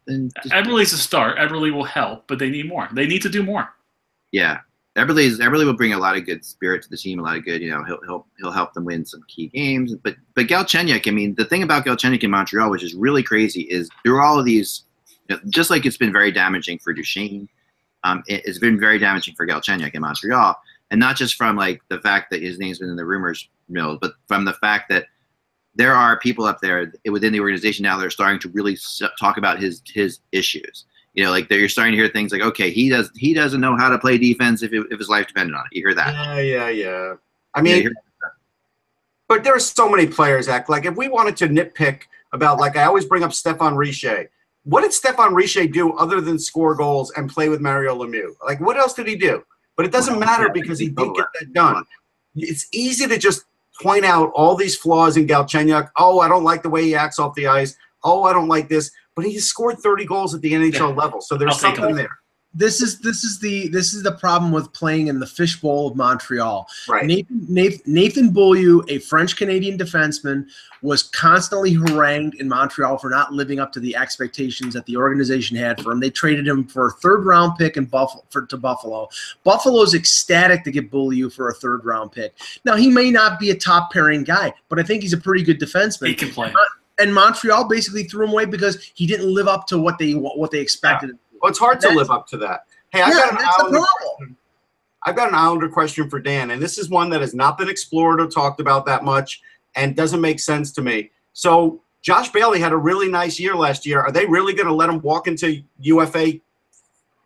than Eberle's a start. Eberle will help, but they need more. They need to do more. Yeah. Eberle will bring a lot of good spirit to the team, a lot of good, he'll help them win some key games. But Galchenyuk, I mean, the thing about Galchenyuk in Montreal, which is really crazy, is through all of these, just like it's been very damaging for Duchesne, it's been very damaging for Galchenyuk in Montreal, and not just from like the fact that his name's been in the rumors mill, but from the fact that there are people up there within the organization now that are starting to really talk about his issues. Like you're starting to hear things like, okay, he doesn't know how to play defense if his life depended on it. You hear that? Yeah. I mean, but there are so many players, like if we wanted to nitpick about, like I always bring up Stéphane Richer. What did Stéphane Richer do other than score goals and play with Mario Lemieux? Like, what else did he do? But it doesn't matter because he did get that done. It's easy to just point out all these flaws in Galchenyuk. Oh, I don't like the way he acts off the ice. Oh, I don't like this. But he scored 30 goals at the NHL level, so there's something there. This is the problem with playing in the fishbowl of Montreal. Right. Nathan Beaulieu, a French-Canadian defenseman, was constantly harangued in Montreal for not living up to the expectations that the organization had for him. They traded him for a third-round pick to Buffalo. Buffalo's ecstatic to get Beaulieu for a third-round pick. Now, he may not be a top-pairing guy, but I think he's a pretty good defenseman. He can play. And Montreal basically threw him away because he didn't live up to what they expected. Yeah. Well, it's hard to live up to that. Hey, I've got an Islander question for Dan, and this is one that has not been explored or talked about that much and doesn't make sense to me. So Josh Bailey had a really nice year last year. Are they really going to let him walk into UFA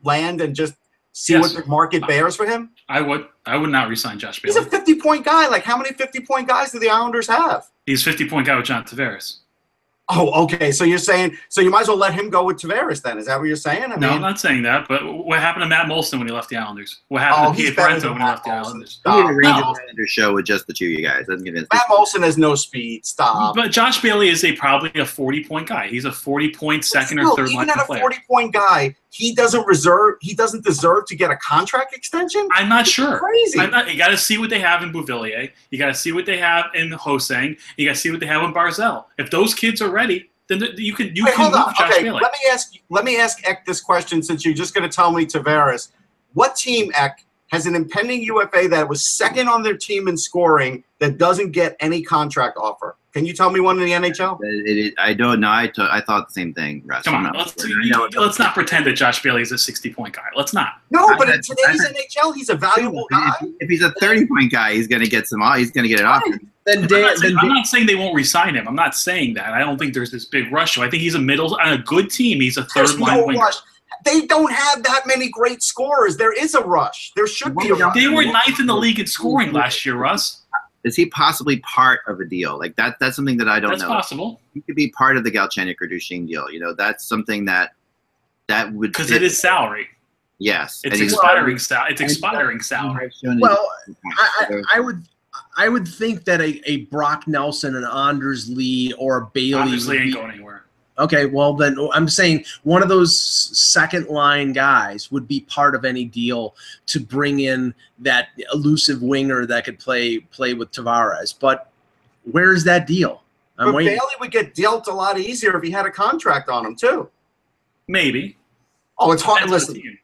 land and just see what the market bears for him? I would not re-sign Josh Bailey. He's a 50-point guy. Like, how many 50-point guys do the Islanders have? He's a 50-point guy with John Tavares. Oh, okay. So you're saying, so you might as well let him go with Tavares then? Is that what you're saying? No, I'm not saying that. But what happened to Matt Molson when he left the Islanders? What happened to Pete Parento when he left the Islanders? We need a Rangers show with just the two of you guys. Matt Molson has no speed. Stop. But Josh Bailey is probably a 40-point guy. He's a 40-point second or third line player. Even at a 40-point guy, he doesn't deserve to get a contract extension? I'm not sure. Crazy. You got to see what they have in Beauvillier. You got to see what they have in Hosang. You got to see what they have in Barzell. If those kids are ready, then you can move Josh Bailey. Let me ask Eck this question, since you're just going to tell me Tavares. What team, Eck, has an impending UFA that was second on their team in scoring that doesn't get any contract offer? Can you tell me one in the NHL? I don't know. I thought the same thing, Russ. Come on, let's not pretend that Josh Bailey is a 60-point guy. Let's not. No, but in today's NHL, he's a valuable guy. If he's a 30-point guy, he's going to get it off. I'm not saying they won't re-sign him. I'm not saying that. I don't think there's this big rush. I think he's on a good team. He's a third-line winger. Rush. They don't have that many great scorers. There is a rush. There should be a rush. They were ninth in the league in scoring last year, Russ. Is he possibly part of a deal? Like that's something that I don't know. That's possible. He could be part of the Galchenyuk or Duchesne deal. That's something that would, because it is salary. Yes, It's expiring salary. Well, I would think that a Brock Nelson, an Anders Lee, or a Bailey Obviously ain't going anywhere. Okay, well then I'm saying one of those second line guys would be part of any deal to bring in that elusive winger that could play with Tavares. But where's that deal? But Bailey would get dealt a lot easier if he had a contract on him too. Maybe. Oh, it's hard. Listen,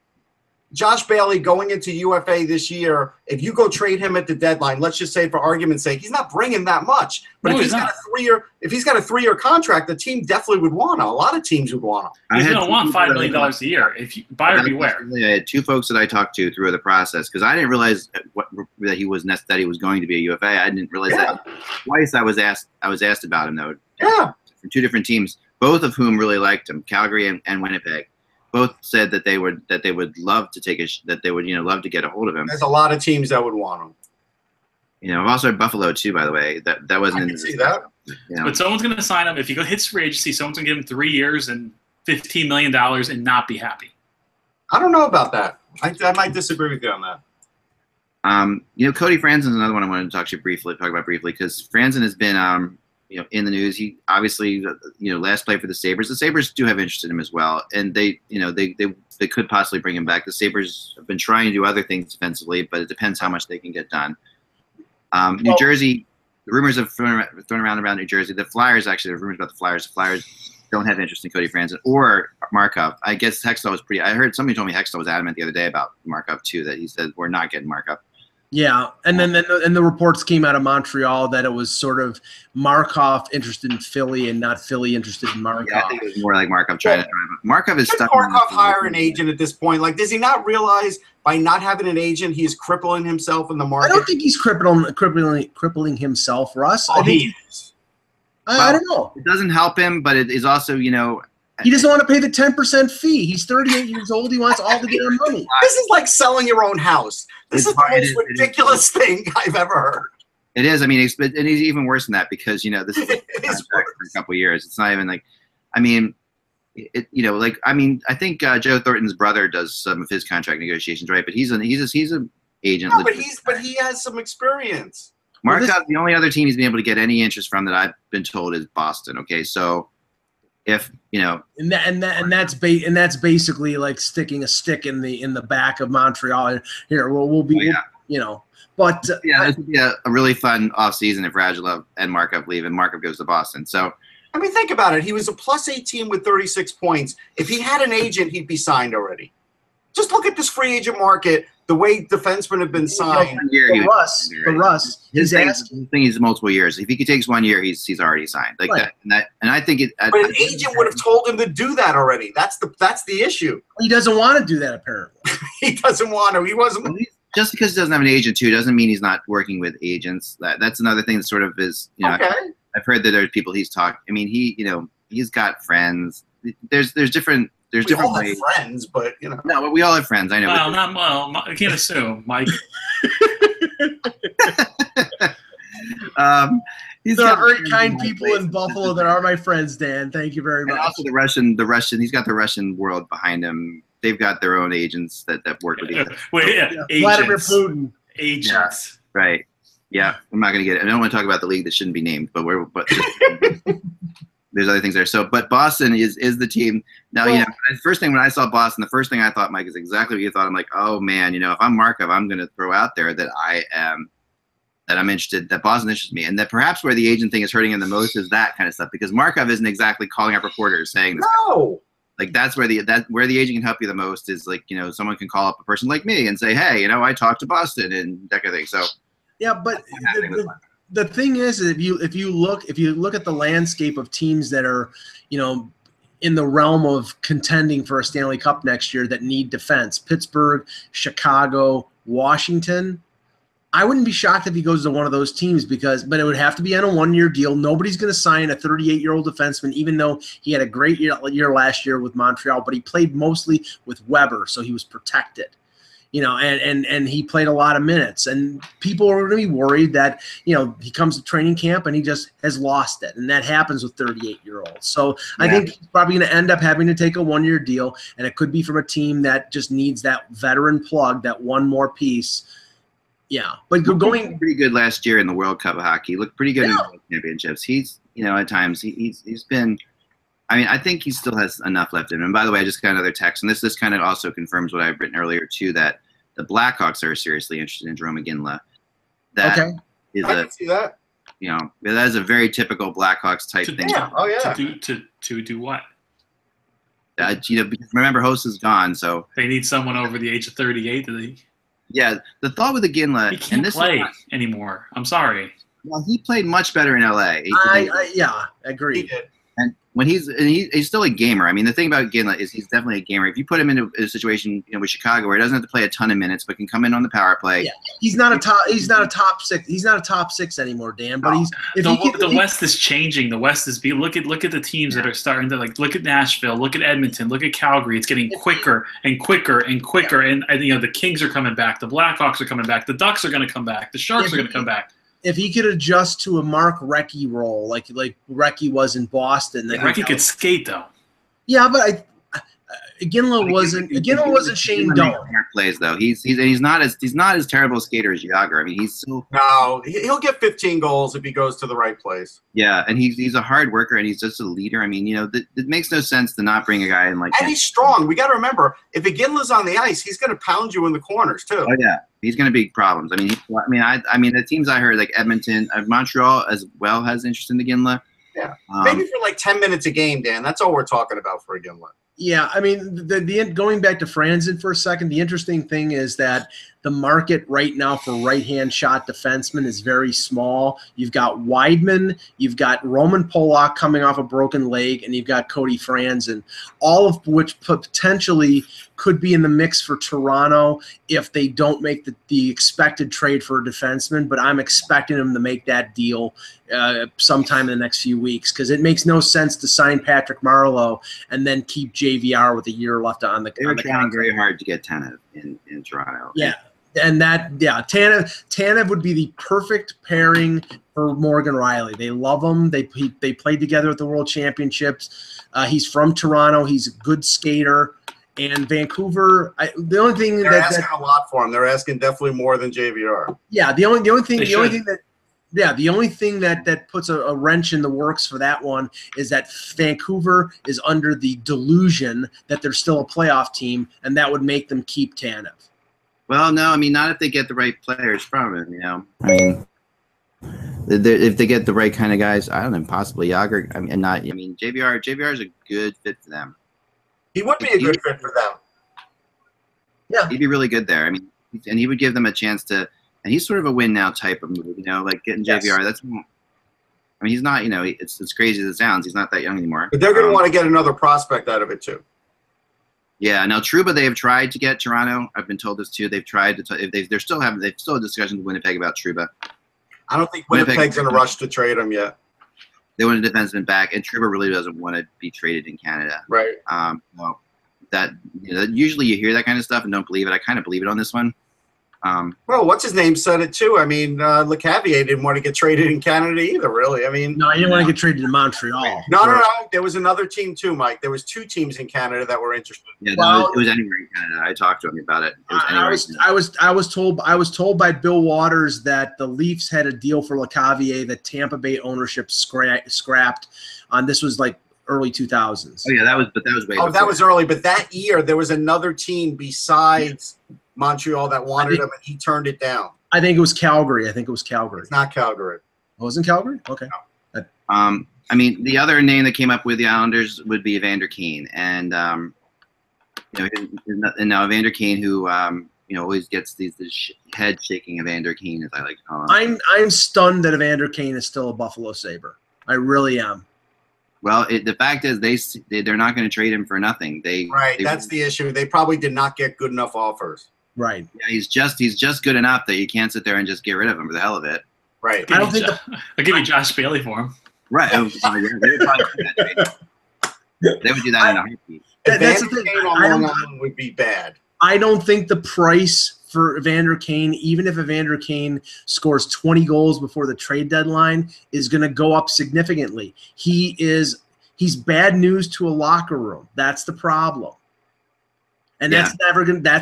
Josh Bailey going into UFA this year, if you go trade him at the deadline, let's just say for argument's sake, he's not bringing that much. But if he's got a 3-year contract, the team definitely would want him. A lot of teams would want him. He's going to want $5 million a year. Buyer beware. I had 2 folks that I talked to through the process because I didn't realize that he was going to be a UFA. I didn't realize that. Twice I was asked about him though. Yeah. From 2 different teams, both of whom really liked him, Calgary and Winnipeg. Both said that they would love to love to get a hold of him. There's a lot of teams that would want him. You know, I've also had Buffalo too, by the way. That wasn't. I can see that. You know. But someone's going to sign him if he hits free agency. Someone's going to give him 3 years and $15 million and not be happy. I don't know about that. I might disagree with you on that. You know, Cody Franzen's another one I wanted to talk about briefly because Franzen has been in the news. He obviously, last play for the Sabres. The Sabres do have interest in him as well, and they could possibly bring him back. The Sabres have been trying to do other things defensively, but it depends how much they can get done. New Jersey, the rumors have thrown around New Jersey. The Flyers, actually, the rumors about the Flyers don't have interest in Cody Franzen or Markov. I guess Hextall was I heard somebody told me Hextall was adamant the other day about Markov too, that he said we're not getting Markov. Yeah, and then the reports came out of Montreal that it was sort of Markov interested in Philly and not Philly interested in Markov. Yeah, I think it was more like Markov trying to drive him. Markov is stuck. Markov hire an agent at this point? Like, does he not realize by not having an agent, he's crippling himself in the market? I don't think he's crippling himself, Russ. Oh, he is. I don't know. It doesn't help him, but it is also, he doesn't want to pay the 10% fee. He's 38 years old. He wants all to get his money. This is like selling your own house. This is the most ridiculous thing I've ever heard. It is. I mean, and it's even worse than that because, this is like for a couple of years. It's not even like, I think Joe Thornton's brother does some of his contract negotiations, right? But he's an agent. No, but he has some experience. Markov, the only other team he's been able to get any interest from that I've been told is Boston. Okay, so if and that's basically like sticking a stick in the back of Montreal. Here, we'll be, but this would be a really fun offseason if Radulov and Markov leave and Markov goes to Boston. So I mean, think about it. He was a plus 18 with 36 points. If he had an agent, he'd be signed already. Just look at this free agent market. The way defensemen have been signed. For Russ, his thing is multiple years. If he could take 1 year, he's already signed like right. that. And I think it. But an agent would have told him to do that already. That's the issue. He doesn't want to do that apparently. He doesn't want to. He wasn't. Just because he doesn't have an agent too doesn't mean he's not working with agents. That's another thing that sort of is. Okay. I've heard that there's people he's talked. I mean, he's got friends. There's different. There's we different all ways. have friends, but No, but we all have friends. I know. Well, I can't assume, Mike. There are very kind people in Buffalo that are my friends, Dan. Thank you very much. And also the Russian. He's got the Russian world behind him. They've got their own agents that work with each other. Vladimir Putin. Agents. Yeah, right. Yeah, I'm not going to get it. I don't want to talk about the league that shouldn't be named, but there's other things there. So, but Boston is the team. Now, the first thing when I saw Boston, the first thing I thought, Mike, is exactly what you thought. I'm like, oh man, if I'm Markov, I'm going to throw out there that I'm interested, that Boston interests me, and that perhaps where the agent thing is hurting him the most is that kind of stuff because Markov isn't exactly calling up reporters saying this. No. Like that's where the agent can help you the most is like someone can call up a person like me and say, hey, I talked to Boston and that kind of thing. So yeah, but the thing is if you look at the landscape of teams that are in the realm of contending for a Stanley Cup next year that need defense, Pittsburgh, Chicago, Washington. I wouldn't be shocked if he goes to one of those teams but it would have to be on a 1-year deal. Nobody's going to sign a 38-year-old defenseman, even though he had a great year last year with Montreal, but he played mostly with Weber, so he was protected. and he played a lot of minutes, and people are going to be worried that, he comes to training camp and he just has lost it. And that happens with 38-year-olds. So I think he's probably going to end up having to take a 1-year deal, and it could be from a team that just needs that veteran plug, that one more piece. Yeah. But going pretty good last year in the World Cup of hockey. He looked pretty good in the championships. He's, at times he's been, I think he still has enough left in him. And by the way, I just got another text, and this kind of also confirms what I've written earlier too, that the Blackhawks are seriously interested in Jarome Iginla. That is I can see that. That is a very typical Blackhawks type thing. Yeah. Oh yeah. To do what? Because remember, Host is gone, so they need someone over the age of 38. Yeah, the thought with Iginla, he can't play anymore. I'm sorry. Well, he played much better in LA. I agree. He did. And when he's still a gamer. The thing about Iginla is he's definitely a gamer. If you put him into a situation with Chicago where he doesn't have to play a ton of minutes but can come in on the power play. Yeah. He's not a top six. He's not a top six anymore, Dan. But the West is changing. The West is look at the teams that are starting to look at Nashville, look at Edmonton, look at Calgary. It's getting quicker and quicker and quicker. And the Kings are coming back. The Blackhawks are coming back. The Ducks are going to come back. The Sharks are going to come back. If he could adjust to a Mark Recchi role, like Recchi was in Boston, then Recchi could skate though. Yeah, but Iginla wasn't Shane Doan. Plays though. He's not as terrible a skater as Jágr. He'll get 15 goals if he goes to the right place. Yeah, and he's a hard worker and he's just a leader. It makes no sense to not bring a guy in like. And he's strong. We got to remember, if Iginla's on the ice, he's going to pound you in the corners too. Oh yeah, he's going to be problems. The teams I heard like Edmonton, Montreal as well has interest in Iginla. Yeah, maybe for like 10 minutes a game, Dan. That's all we're talking about for Iginla. Yeah, the going back to Franzen for a second, the interesting thing is that the market right now for right-hand shot defensemen is very small. You've got Weidman, you've got Roman Polak coming off a broken leg, and you've got Cody Franzen, all of which potentially could be in the mix for Toronto if they don't make the expected trade for a defenseman, but I'm expecting them to make that deal sometime in the next few weeks, because it makes no sense to sign Patrick Marleau and then keep JVR with a year left on the. They were trying very hard to get Tanev in Toronto. Yeah, and Tanev would be the perfect pairing for Morgan Riley. They love him. They played together at the World Championships. He's from Toronto. He's a good skater. And Vancouver, the only thing they're asking a lot for him. They're asking definitely more than JVR. Yeah, the only thing that puts a wrench in the works for that one is that Vancouver is under the delusion that they're still a playoff team, and that would make them keep Tanev. Well, no, not if they get the right players from him. If they get the right kind of guys, I don't know, possibly Jágr. JVR is a good fit for them. He would be a good fit for them. Yeah, he'd be really good there. And he would give them a chance to. And he's sort of a win now type of move, like getting JVR. That's. He's not. It's as crazy as it sounds. He's not that young anymore. But they're going to want to get another prospect out of it too. Yeah. Now Trouba, they have tried to get Toronto. I've been told this too. They've tried to. They're still having discussions with Winnipeg about Trouba. I don't think Winnipeg's in a rush to trade him yet. They want a defenseman back, and Trouba really doesn't want to be traded in Canada. Right. Usually you hear that kind of stuff and don't believe it. I kind of believe it on this one. Well, what's his name said it too. LeCavier didn't want to get traded in Canada either, really. No, he didn't want to get traded to Montreal. No. There was another team too, Mike. There was 2 teams in Canada that were interested. Yeah, it was anywhere in Canada. I talked to him about it. I was told by Bill Waters that the Leafs had a deal for LeCavier that Tampa Bay ownership scrapped. This was like early 2000s. Oh yeah, that was way. Oh, that was early, but that year there was another team besides Montreal that wanted him, and he turned it down. I think it was Calgary. It's not Calgary. It wasn't Calgary? Okay. No. The other name that came up with the Islanders would be Evander Kane, and now Evander Kane, who always gets this head shaking Evander Kane, as I like to call him. I'm stunned that Evander Kane is still a Buffalo Sabre. I really am. Well, the fact is they're not going to trade him for nothing. That's the issue. They probably did not get good enough offers. Right. Yeah, he's just good enough that you can't sit there and just get rid of him for the hell of it. Right. I'll give you Josh Bailey for him. Right. They would do that in a heartbeat. That's the thing. On Long Island would be bad. I don't think the price for Evander Kane, even if Evander Kane scores 20 goals before the trade deadline, is going to go up significantly. He's bad news to a locker room. That's the problem. And that's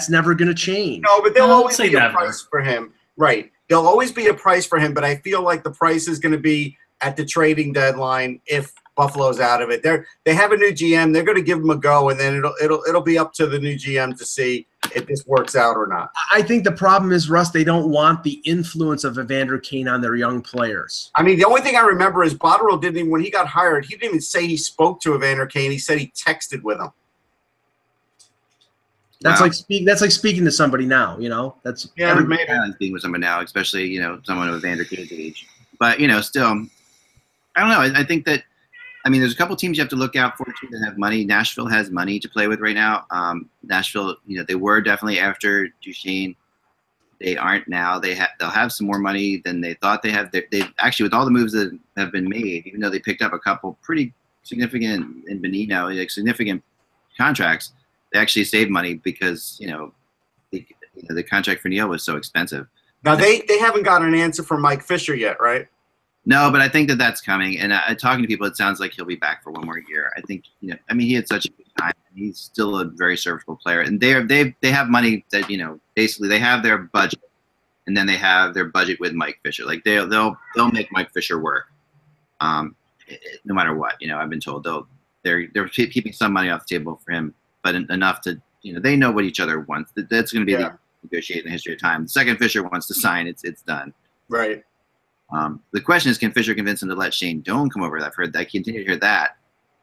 never gonna change. No, but there'll always be a price for him. Right. There'll always be a price for him, but I feel like the price is going to be at the trading deadline if Buffalo's out of it. They have a new GM. They're going to give him a go, and then it'll be up to the new GM to see if this works out or not. I think the problem is, Russ, they don't want the influence of Evander Kane on their young players. I mean, the only thing I remember is Botterill didn't even, when he got hired, he didn't even say he spoke to Evander Kane. He said he texted with him. That's like speaking to somebody now, you know. That's maybe speaking with someone now, especially, you know, someone of Evander Kane's age. But, you know, still, I don't know. I think that, I mean, there's a couple teams you have to look out for that have money. Nashville has money to play with right now. Nashville, you know, they were definitely after Duchesne. They aren't now. They'll have some more money than they thought they have. They've actually, with all the moves that have been made, even though they picked up a couple pretty significant in Benino, like significant contracts, they actually saved money because, you know, the contract for Neal was so expensive. Now, they haven't got an answer from Mike Fisher yet, right? No, but I think that's coming. And talking to people, it sounds like he'll be back for one more year. I think, you know, I mean, he had such a good time. He's still a very serviceable player. And they have money that, you know, basically they have their budget, and then they have their budget with Mike Fisher. Like they'll make Mike Fisher work, no matter what. You know, I've been told they're keeping some money off the table for him, but enough to, you know, they know what each other wants. That's going to be the negotiating the history of time. The second Fisher wants to sign, it's done. Right. The question is, can Fisher convince him to let Shane Doan come over? I've heard that. I continue to hear that.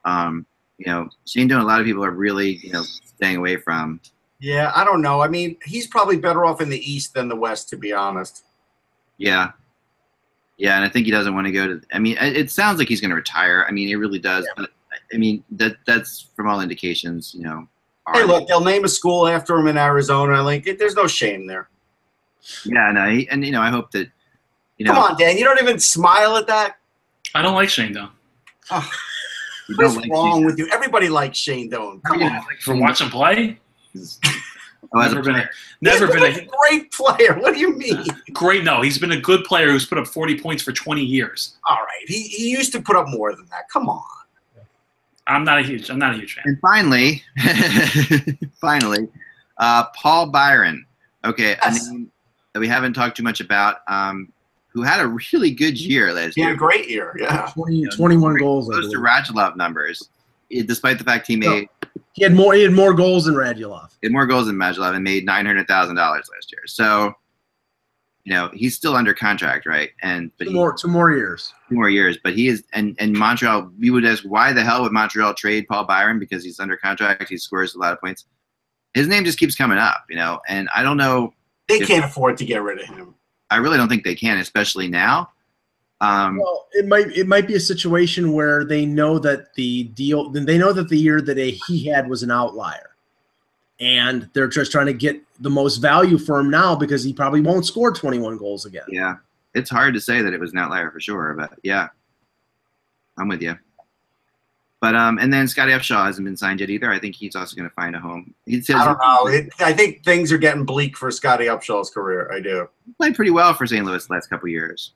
You know, Shane Doan, a lot of people are really, you know, staying away from. Yeah, I don't know. I mean, he's probably better off in the East than the West, to be honest. Yeah. Yeah, and I think he doesn't want to go to – I mean, it sounds like he's going to retire. I mean, it really does. Yeah. But, I mean, that's from all indications, you know. Hey, look, they'll name a school after him in Arizona. Like, there's no shame there. Yeah, no, and, you know, I hope that, you know. Come on, Dan. You don't even smile at that? I don't like Shane Doan. Oh, what's wrong with you? Everybody likes Shane Doan. Come on. For watching play? Never been a great player. What do you mean? Great. No, he's been a good player who's put up 40 points for 20 years. All right. He used to put up more than that. Come on. I'm not a huge fan. And finally, Paul Byron. Okay, yes. A name that we haven't talked too much about, who had a really good year last year. Yeah, great year. Yeah, 21 goals. Close to Radulov numbers, despite the fact he made. He had more goals than Radulov. He had more goals than Radulov and made $900,000 last year. So, you know, he's still under contract, right? But two more years. 2 more years, but he is, and Montreal. We would ask, why the hell would Montreal trade Paul Byron? Because he's under contract, he scores a lot of points. His name just keeps coming up, you know, and I don't know. They can't afford to get rid of him. I really don't think they can, especially now. Well, it might be a situation where they know that the year that he had was an outlier, and they're just trying to get the most value for him now because he probably won't score 21 goals again. Yeah, it's hard to say that it was an outlier for sure, but yeah, I'm with you. But and then Scotty Upshaw hasn't been signed yet either. I think he's also going to find a home. I don't know. I think things are getting bleak for Scotty Upshaw's career. I do. He played pretty well for St. Louis the last couple of years.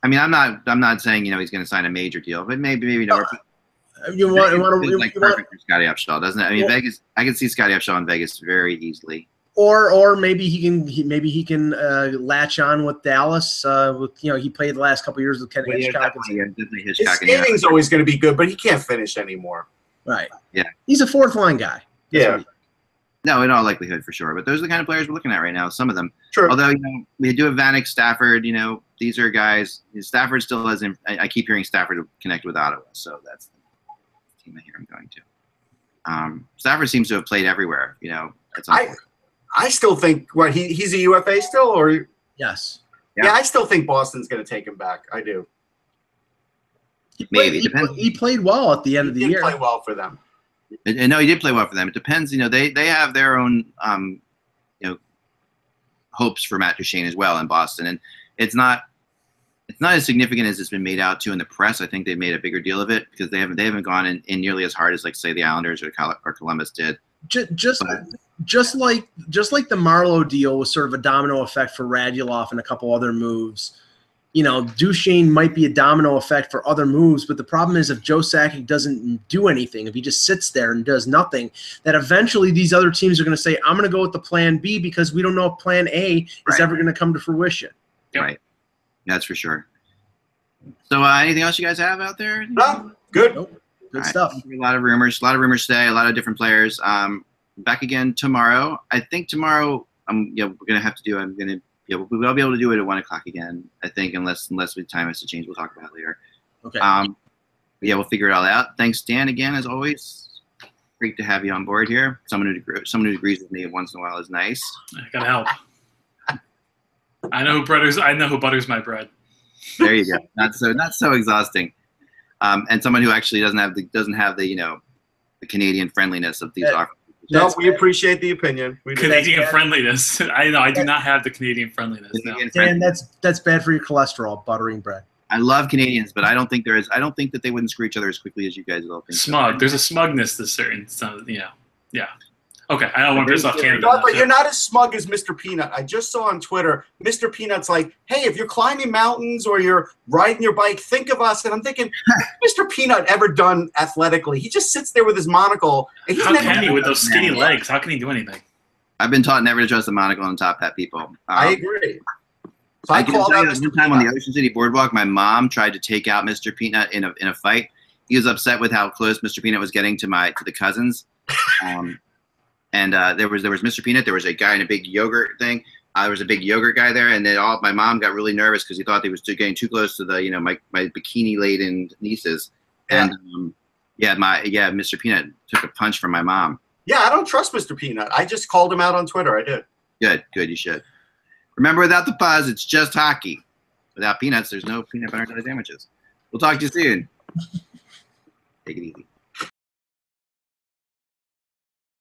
I mean, I'm not saying, you know, he's going to sign a major deal, but maybe no. Perfect for Scotty Upshaw, doesn't it? I mean, Vegas. I can see Scotty Upshaw in Vegas very easily. Or maybe he can latch on with Dallas. He played the last couple of years with Ken Hitchcock. His skating's always going to be good, but he can't finish anymore. Right. Yeah. He's a fourth line guy. Yeah. No, in all likelihood, for sure. But those are the kind of players we're looking at right now. Some of them. True. Although, you know, we do have Vanek, Stafford. You know, these are guys. Stafford still hasn't. I keep hearing Stafford to connect with Ottawa, so that's the team I hear him going to. Stafford seems to have played everywhere. You know, I still think he's a UFA still, or yes. Yeah, I still think Boston's going to take him back. I do. Maybe he played well at the end of the year. He did play well for them. No, he did play well for them. It depends. You know, they have their own you know, hopes for Matt Duchene as well in Boston, and it's not as significant as it's been made out to in the press. I think they've made a bigger deal of it because they haven't gone in nearly as hard as, like, say, the Islanders or Columbus did. Just just like the Marlowe deal was sort of a domino effect for Radulov and a couple other moves. You know, Duchesne might be a domino effect for other moves, but the problem is if Joe Sakic doesn't do anything, if he just sits there and does nothing, that eventually these other teams are going to say, I'm going to go with the plan B because we don't know if plan A is ever going to come to fruition. Yep. Right. That's for sure. So anything else you guys have out there? No, good. Nope. Good stuff. A lot of rumors today, a lot of different players. Back again tomorrow. I think tomorrow we're going to have to do, we'll be able to do it at 1 o'clock again, I think, unless the time has to change. We'll talk about it later. Okay. We'll figure it all out. Thanks, Dan, again, as always. Great to have you on board here. Someone who agrees with me once in a while is nice. I gotta help. I know who butters my bread. There you go. Not so exhausting. And someone who actually doesn't have the the Canadian friendliness of these offers. No, we appreciate the opinion. We do. Canadian friendliness. I know. I do not have the Canadian friendliness. No. Dan, that's bad for your cholesterol, buttering bread. I love Canadians, but I don't think that they wouldn't screw each other as quickly as you guys all think. Smug. There's a smugness to certain. Yeah. Okay. I don't want to piss off Canada. No, but you're not as smug as Mr. Peanut. I just saw on Twitter, Mr. Peanut's like, hey, if you're climbing mountains or you're riding your bike, think of us. And I'm thinking, Mr. Peanut ever done athletically? He just sits there with his monocle. And he's How can he with those skinny legs? How can he do anything? I've been taught never to trust the monocle on top hat people. I agree. So I can called tell out you Mr. one time on Peanut. the Ocean City Boardwalk, my mom tried to take out Mr. Peanut in a fight. He was upset with how close Mr. Peanut was getting to the cousins. And there was Mr. Peanut. There was a guy in a big yogurt thing. There was a big yogurt guy there, and my mom got really nervous because he thought he was getting too close to the my bikini laden nieces. And Mr. Peanut took a punch from my mom. Yeah, I don't trust Mr. Peanut. I just called him out on Twitter. I did. Good, you should. Remember, without the pause, it's just hockey. Without peanuts, there's no peanut butter and jelly sandwiches. We'll talk to you soon. Take it easy.